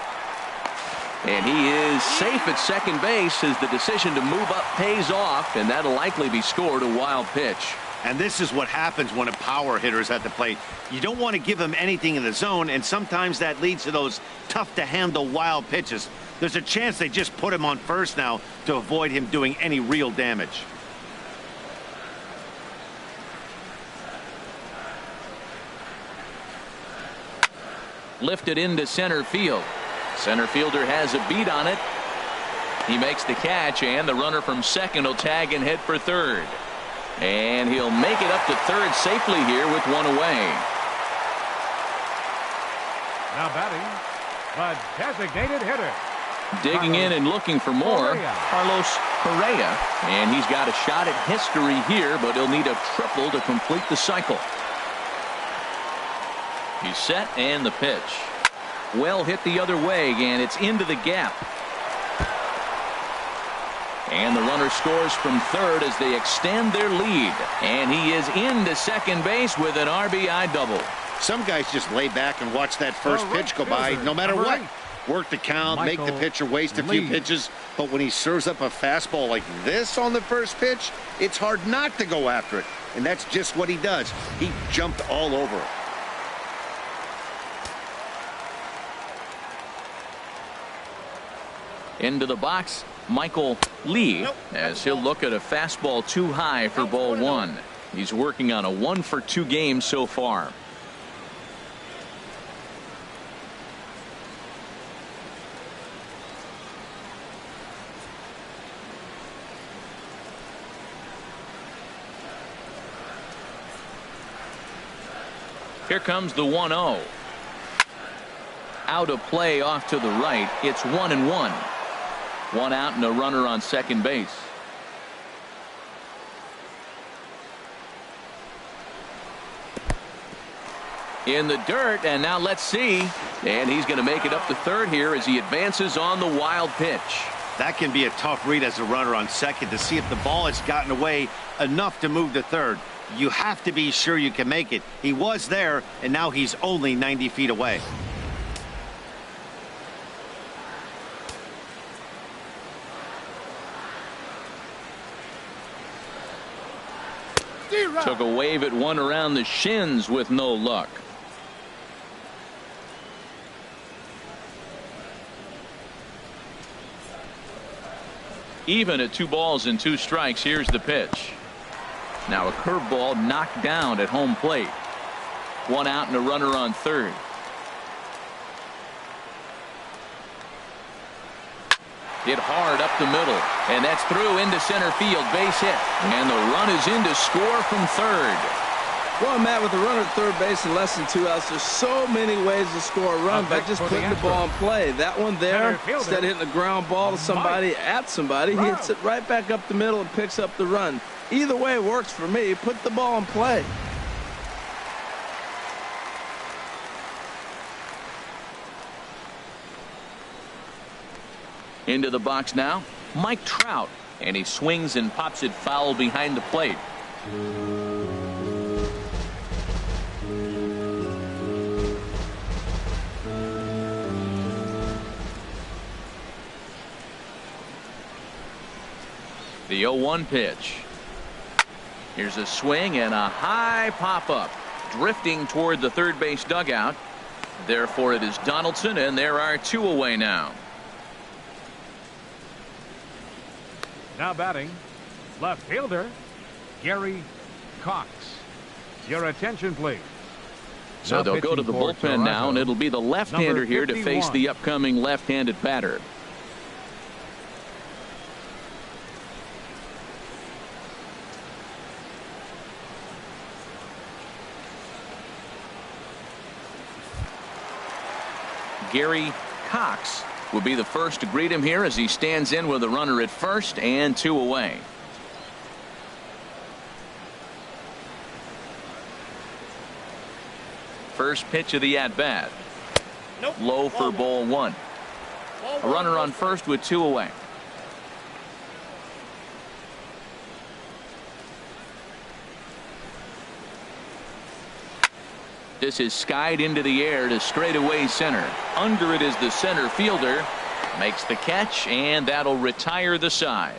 And he is safe at second base as the decision to move up pays off, and that'll likely be scored a wild pitch. And this is what happens when a power hitter is at the plate. You don't want to give him anything in the zone, and sometimes that leads to those tough-to-handle wild pitches. There's a chance they just put him on first now to avoid him doing any real damage. Lifted into center field. Center fielder has a beat on it. He makes the catch, and the runner from second will tag and head for third. And he'll make it up to third safely here with one away. Now batting, the designated hitter. Digging in and looking for more, Carlos Correa. And he's got a shot at history here, but he'll need a triple to complete the cycle. He's set, and the pitch. Well hit the other way, and it's into the gap. And the runner scores from third as they extend their lead. And he is into second base with an RBI double. Some guys just lay back and watch that first pitch go by no matter what. Work the count, make the pitcher waste a few pitches. But when he serves up a fastball like this on the first pitch, it's hard not to go after it. And that's just what he does. He jumped all over it. Into the box, Michael Lee, as he'll look at a fastball too high for ball 1. He's working on a 1-for-2 game so far. Here comes the 1-0. Out of play off to the right. It's 1-1. One out and a runner on second base. In the dirt, and now let's see. And he's going to make it up to third here as he advances on the wild pitch. That can be a tough read as a runner on second to see if the ball has gotten away enough to move to third. You have to be sure you can make it. He was there, and now he's only 90 feet away. Took a wave at one around the shins with no luck. Even at 2 balls and 2 strikes. Here's the pitch. Now a curveball knocked down at home plate. One out and a runner on third. Hit hard up the middle, and that's through into center field. Base hit, and the run is in to score from third. Well, Matt, with a runner at third base and less than 2 outs, there's so many ways to score a run by just putting the ball in play. That one there, instead of hitting a ground ball to somebody, at somebody, he hits it right back up the middle and picks up the run. Either way works for me. Put the ball in play. Into the box now, Mike Trout, and he swings and pops it foul behind the plate. The 0-1 pitch. Here's a swing and a high pop up, drifting toward the third base dugout. Therefore it is Donaldson, and there are 2 away now. Now batting, left fielder Gary Coxe. Your attention, please. So Now they'll go to the pitching for bullpen now, and it'll be the left-hander number here to face 51. the upcoming left-handed batter. Gary Coxe will be the first to greet him here as he stands in with a runner at first and 2 away. First pitch of the at-bat. Nope. Low for ball 1. A runner on first with 2 away. This is skied into the air to straightaway center. Under it is the center fielder. Makes the catch, and that'll retire the side.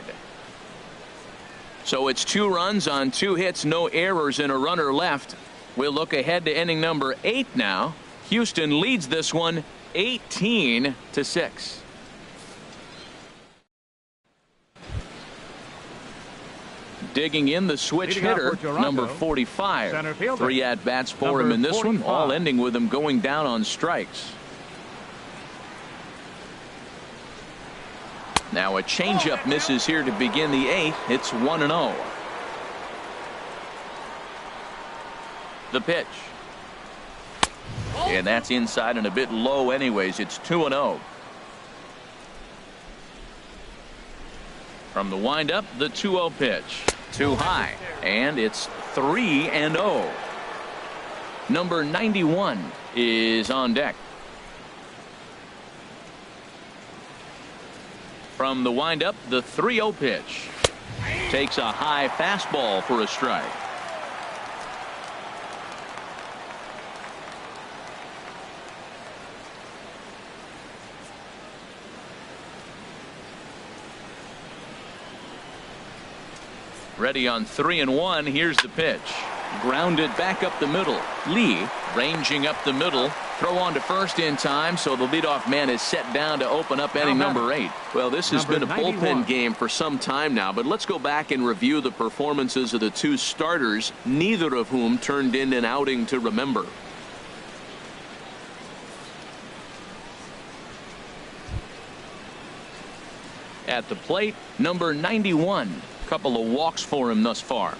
So it's 2 runs on 2 hits, no errors, and a runner left. We'll look ahead to inning number 8 now. Houston leads this one 18-6. Digging in the switch Leading out hitter, for Toronto, number 45. center fielder, 3 at-bats for him number in this 45. one, all ending with him going down on strikes. Now a changeup misses here to begin the 8th. It's 1-0. The pitch. And that's inside and a bit low anyways. It's 2-0. From the windup, the 2-0 pitch. Too high, and it's 3-0. Number 91 is on deck. From the windup, the 3-0 pitch. Takes a high fastball for a strike. Ready on 3-1. Here's the pitch. Grounded back up the middle. Lee ranging up the middle. Throw on to first in time, so the leadoff man is set down to open up inning number 8. Well, this has been a bullpen game for some time now, but let's go back and review the performances of the 2 starters, neither of whom turned in an outing to remember. At the plate, number 91. Couple of walks for him thus far.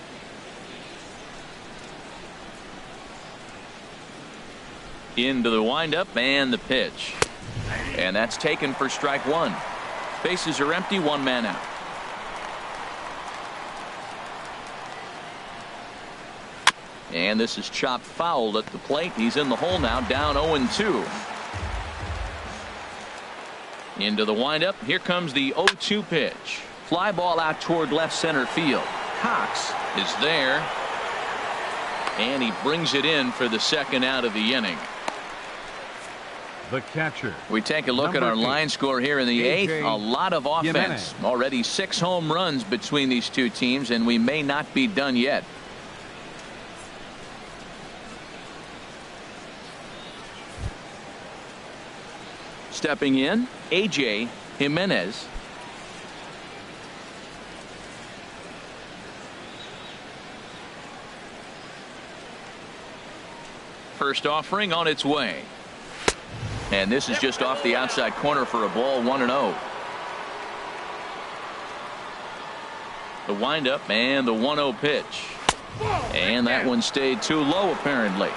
Into the windup and the pitch. And that's taken for strike one. Bases are empty, one man out. And this is chopped foul at the plate. He's in the hole now, down 0-2. Into the windup. Here comes the 0-2 pitch. Fly ball out toward left center field. Coxe is there. And he brings it in for the second out of the inning. The catcher. We take a look at our line score here in the eighth. A lot of offense. Already 6 home runs between these two teams, and we may not be done yet. Stepping in, A.J. Jimenez. First offering on its way. And this is just off the outside corner for a ball, 1-0. The windup and the 1-0 pitch. And that one stayed too low, apparently.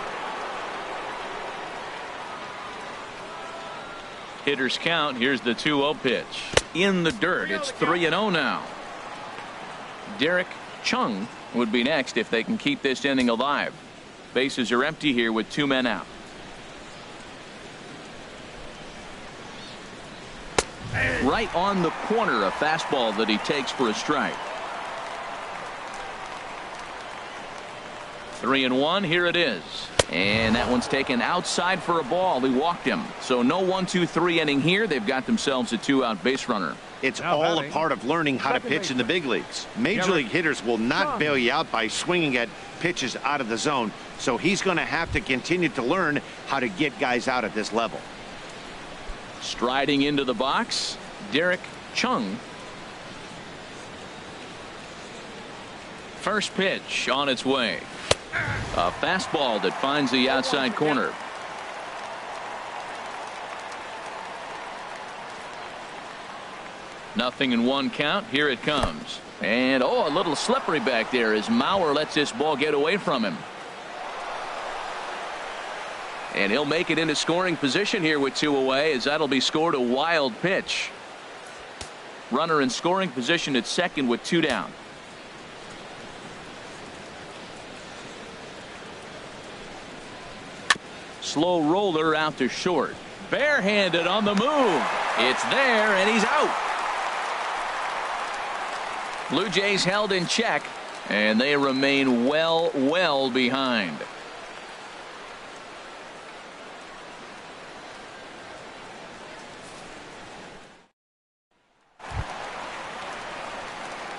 Hitters count. Here's the 2-0 pitch. In the dirt. It's 3-0 now. Derek Chung would be next if they can keep this inning alive. Bases are empty here with 2 men out. Right on the corner, a fastball that he takes for a strike. 3-1. Here it is. And that one's taken outside for a ball. He walked him. So no 1-2-3 inning here. They've got themselves a 2-out base runner. It's all a part of learning how to pitch in the big leagues. Major league hitters will not bail you out by swinging at pitches out of the zone. So he's going to have to continue to learn how to get guys out at this level. Striding into the box, Derek Chung. First pitch on its way. A fastball that finds the outside corner. Nothing in 1 count. Here it comes. And a little slippery back there as Mauer lets this ball get away from him. And he'll make it into scoring position here with 2 away, as that'll be scored a wild pitch. Runner in scoring position at second with 2 down. Slow roller out to short. Barehanded on the move. It's there, and he's out. Blue Jays held in check, and they remain well behind.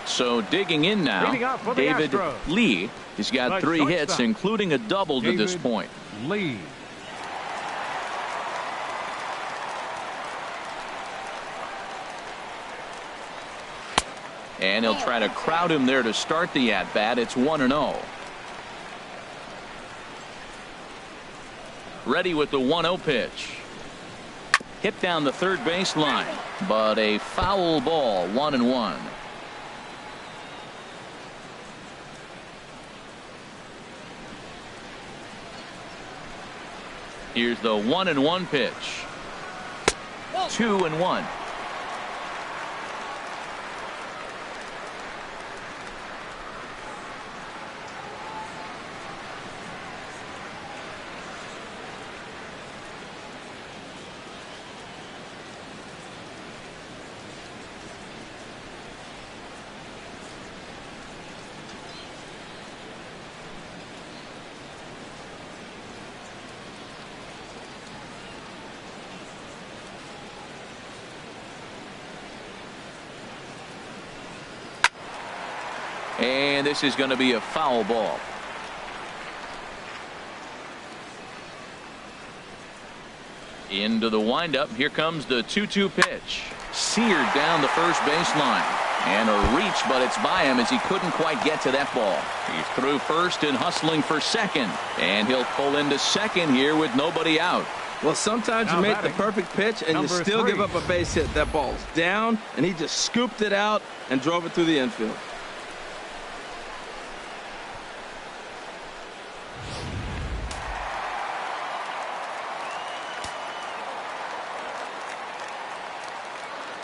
So digging in now, David Lee. He's got 3 hits, including a double to this point. Lee. And he'll try to crowd him there to start the at-bat. It's 1-0. Ready with the 1-0 pitch. Hit down the third baseline, but a foul ball, 1-1. Here's the 1-1 pitch. 2-1. And this is going to be a foul ball. Into the windup. Here comes the 2-2 pitch. Seared down the first baseline. And a reach, but it's by him as he couldn't quite get to that ball. He's through first and hustling for second. And he'll pull into second here with nobody out. Well, sometimes you make the perfect pitch and you still give up a base hit. That ball's down, and he just scooped it out and drove it through the infield.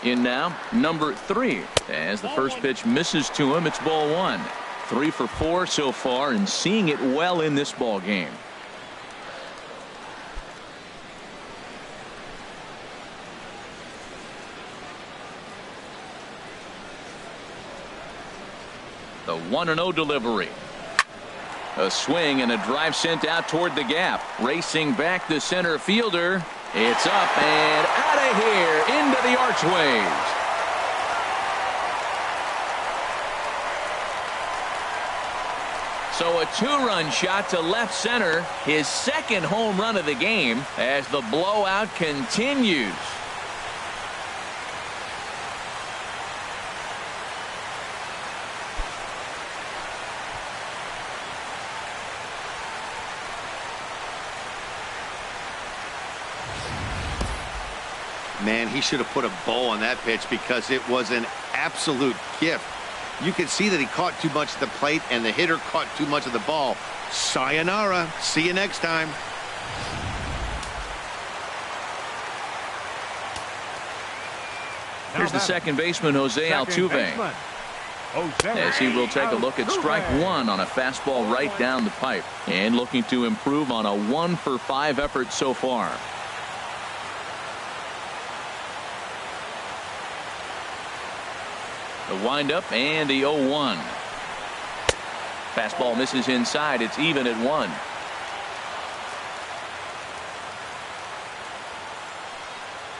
In now, number 3. As the first pitch misses to him, it's ball 1. 3 for 4 so far and seeing it well in this ball game. The 1-0 delivery. A swing and a drive sent out toward the gap. Racing back the center fielder. It's up and out of here into the archways. So a 2-run shot to left center. His second home run of the game as the blowout continues. Man, he should have put a bow on that pitch because it was an absolute gift. You can see that he caught too much at the plate and the hitter caught too much of the ball. Sayonara. See you next time. Here's the second baseman, Jose Altuve. As he will take a look at strike 1 on a fastball right down the pipe. And looking to improve on a 1 for 5 effort so far. The windup and the 0-1. Fastball misses inside. It's even at 1.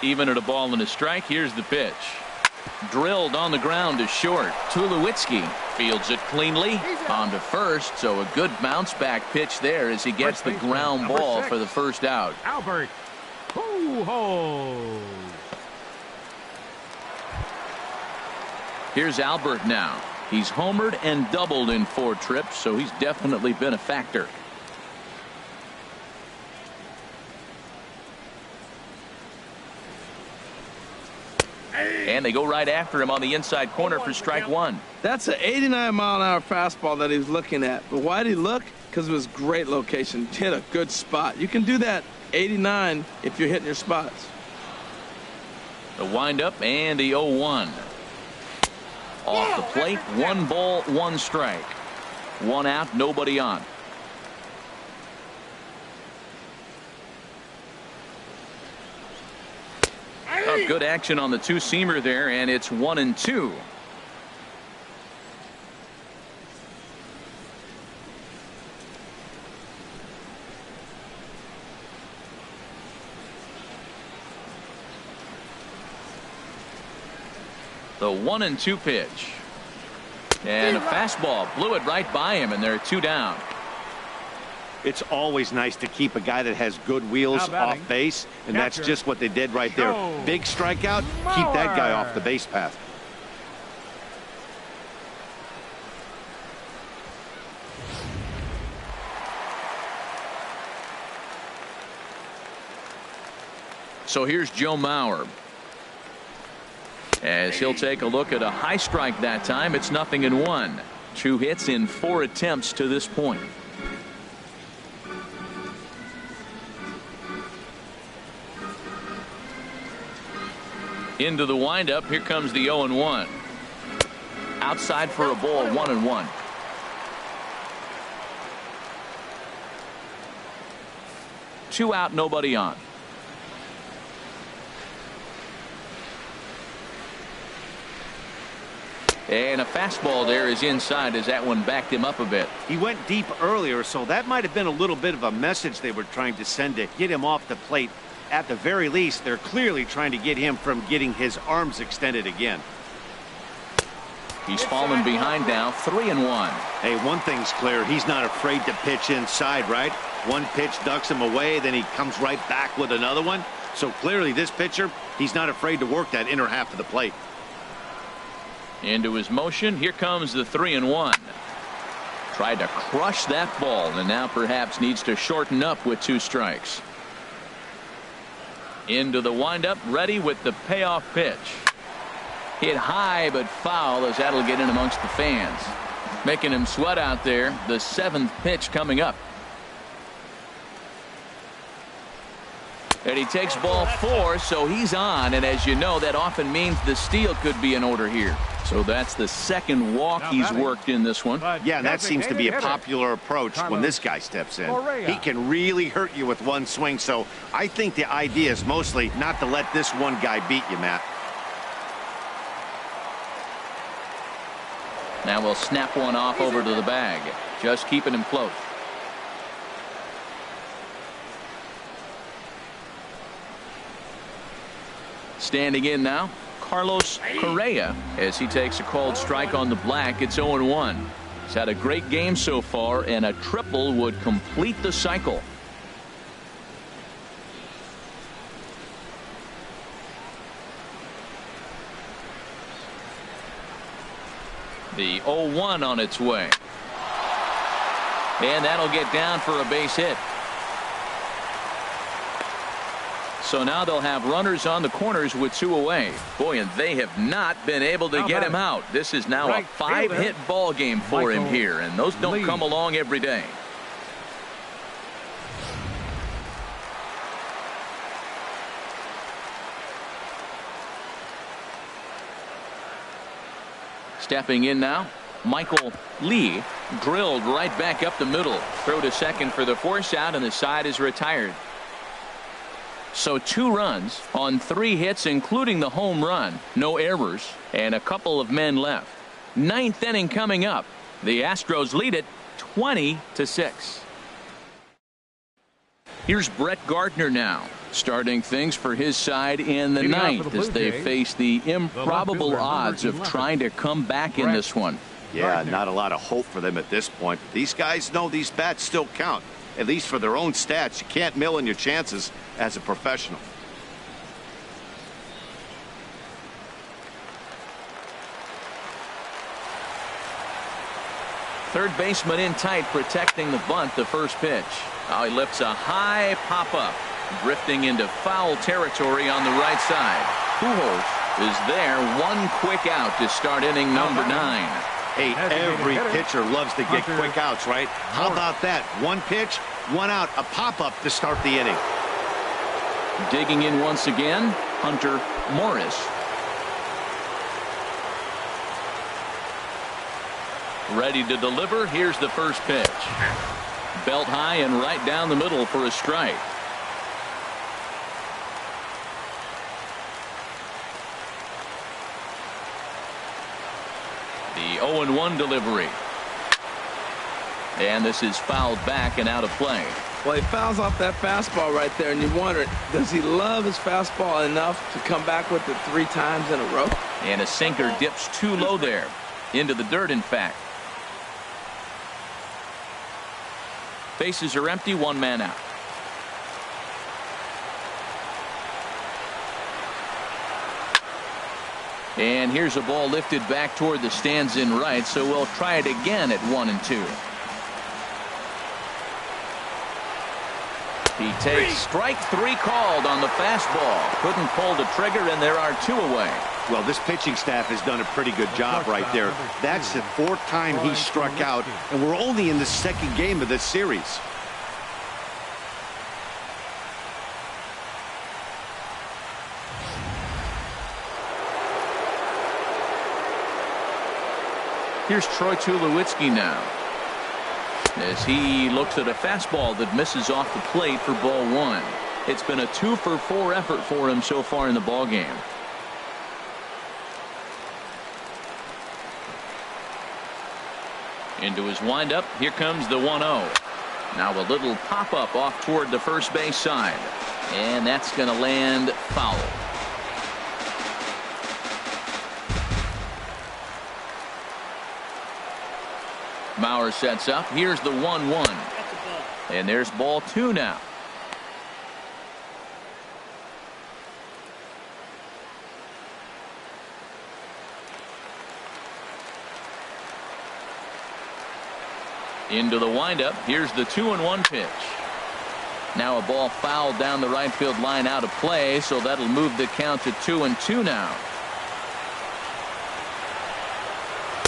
Even at a ball and a strike. Here's the pitch. Drilled on the ground to short. Tulowitzki fields it cleanly on to first. So a good bounce back pitch there as he gets the ground ball for the first out. Albert Pujols. Here's Albert now. He's homered and doubled in 4 trips, so he's definitely been a factor. And they go right after him on the inside corner for strike 1. That's an 89-mile-an-hour fastball that he's looking at. But why did he look? Because it was great location. Hit a good spot. You can do that 89 if you're hitting your spots. The windup and the 0-1. Off the plate, 1 ball, 1 strike. 1 out, nobody on. Oh, good action on the 2-seamer there, and it's 1-2. The 1-2 pitch. And a fastball blew it right by him, and they're 2 down. It's always nice to keep a guy that has good wheels off base, and that's just what they did right there. Big strikeout, keep that guy off the base path. So here's Joe Mauer. As he'll take a look at a high strike that time. It's 0-1. 2 hits in 4 attempts to this point. Into the windup. Here comes the 0-1. Outside for a ball. 1-1. Two out, nobody on. And a fastball there is inside as that one backed him up a bit. He went deep earlier, so that might have been a little bit of a message they were trying to send to get him off the plate. At the very least, they're clearly trying to get him from getting his arms extended again. He's fallen behind now, 3-1. Hey, one thing's clear. He's not afraid to pitch inside, right? One pitch ducks him away, then he comes right back with another one. So clearly this pitcher, he's not afraid to work that inner half of the plate. Into his motion. Here comes the 3-1. Tried to crush that ball and now perhaps needs to shorten up with 2 strikes. Into the windup, ready with the payoff pitch. Hit high but foul as that'll get in amongst the fans. Making him sweat out there. The 7th pitch coming up. And he takes ball 4, so he's on. And as you know, that often means the steal could be in order here. So that's the second walk he's worked in this one. Yeah, and that seems to be a popular approach when this guy steps in. He can really hurt you with one swing. So I think the idea is mostly not to let this one guy beat you, Matt. Now we'll snap one off over to the bag. Just keeping him close. Standing in now, Carlos Correa, as he takes a called strike on the black. It's 0-1. He's had a great game so far, and a triple would complete the cycle. The 0-1 on its way. And that'll get down for a base hit. So now they'll have runners on the corners with 2 away. Boy, and they have not been able to get him out. This is now a 5-hit ball game for him here, and those don't come along every day. Stepping in now, Michael Lee drilled right back up the middle. Throw to second for the force out, and the side is retired. So 2 runs on 3 hits, including the home run. No errors, and a couple of men left. 9th inning coming up. The Astros lead it 20-6. Here's Brett Gardner now, starting things for his side in the 9th as they face the improbable odds of trying to come back in this one. Yeah, not a lot of hope for them at this point. These guys know these bats still count, at least for their own stats. You can't mill in your chances as a professional. Third baseman in tight, protecting the bunt. The first pitch. Now he lifts a high pop-up, drifting into foul territory on the right side. Pujols is there. 1 quick out to start inning number 9. Hey, every pitcher loves to get quick outs, right? How about that? 1 pitch, 1 out, a pop-up to start the inning. Digging in once again, Hunter Morris. Ready to deliver. Here's the first pitch. Belt high and right down the middle for a strike. The 0-1 delivery. And this is fouled back and out of play. Well, he fouls off that fastball right there, and you wonder, does he love his fastball enough to come back with it 3 times in a row? And a sinker dips too low there. Into the dirt, in fact. Bases are empty, 1 man out. And here's a ball lifted back toward the stands in right, so we'll try it again at 1-2. He takes strike 3 called on the fastball. Couldn't pull the trigger, and there are 2 away. Well, this pitching staff has done a pretty good job right there. That's the 4th time he struck out, and we're only in the 2nd game of this series. Here's Troy Tulowitzki now, as he looks at a fastball that misses off the plate for ball 1. It's been a 2-for-4 effort for him so far in the ball game. Into his windup. Here comes the 1-0. Now a little pop-up off toward the first base side, and that's going to land foul. Mauer sets up. Here's the 1-1. And there's ball 2 now. Into the windup. Here's the 2-1 pitch. Now a ball fouled down the right field line, out of play, so that'll move the count to 2-2 now.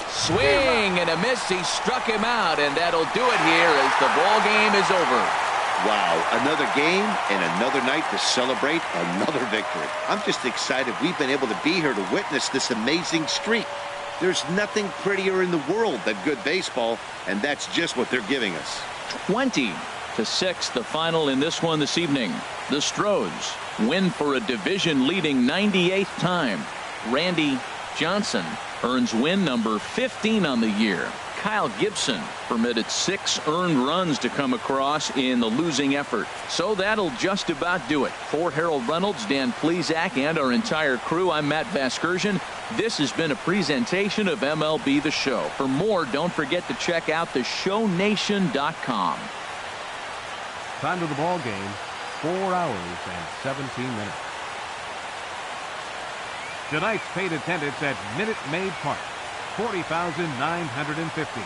Swing and a miss. He struck him out, and that'll do it here as the ball game is over. Wow, another game and another night to celebrate another victory. I'm just excited we've been able to be here to witness this amazing streak. There's nothing prettier in the world than good baseball, and that's just what they're giving us. 20-6, the final in this one this evening. The Astros win for a division-leading 98th time. Randy Johnson earns win number 15 on the year. Kyle Gibson permitted 6 earned runs to come across in the losing effort. So that'll just about do it. For Harold Reynolds, Dan Plesac, and our entire crew, I'm Matt Vasgersian. This has been a presentation of MLB The Show. For more, don't forget to check out theshownation.com. Time to the ball game, 4 hours and 17 minutes. Tonight's paid attendance at Minute Maid Park, 40,950.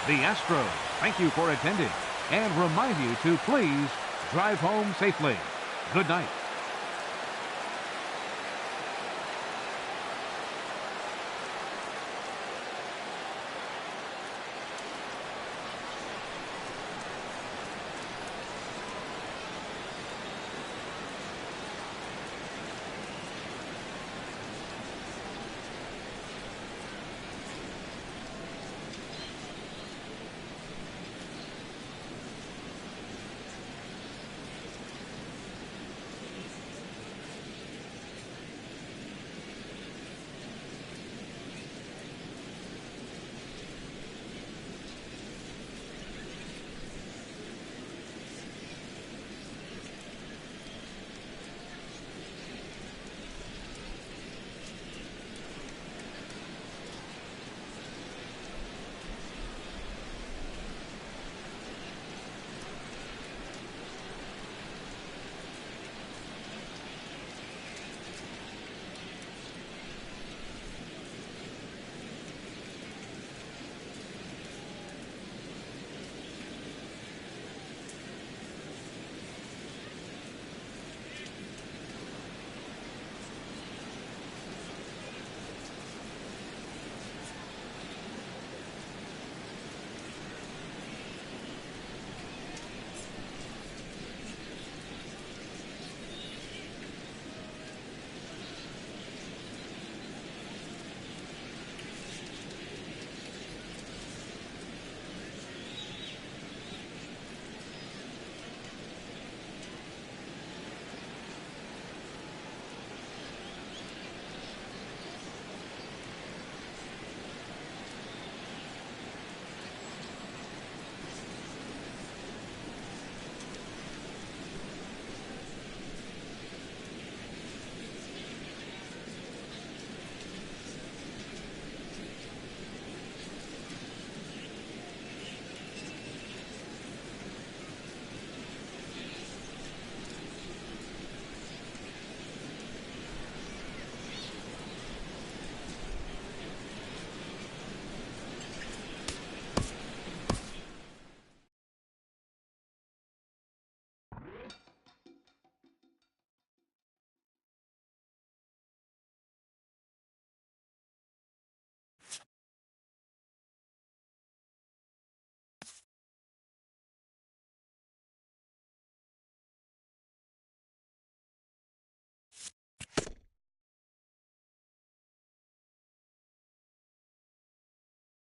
The Astros thank you for attending and remind you to please drive home safely. Good night.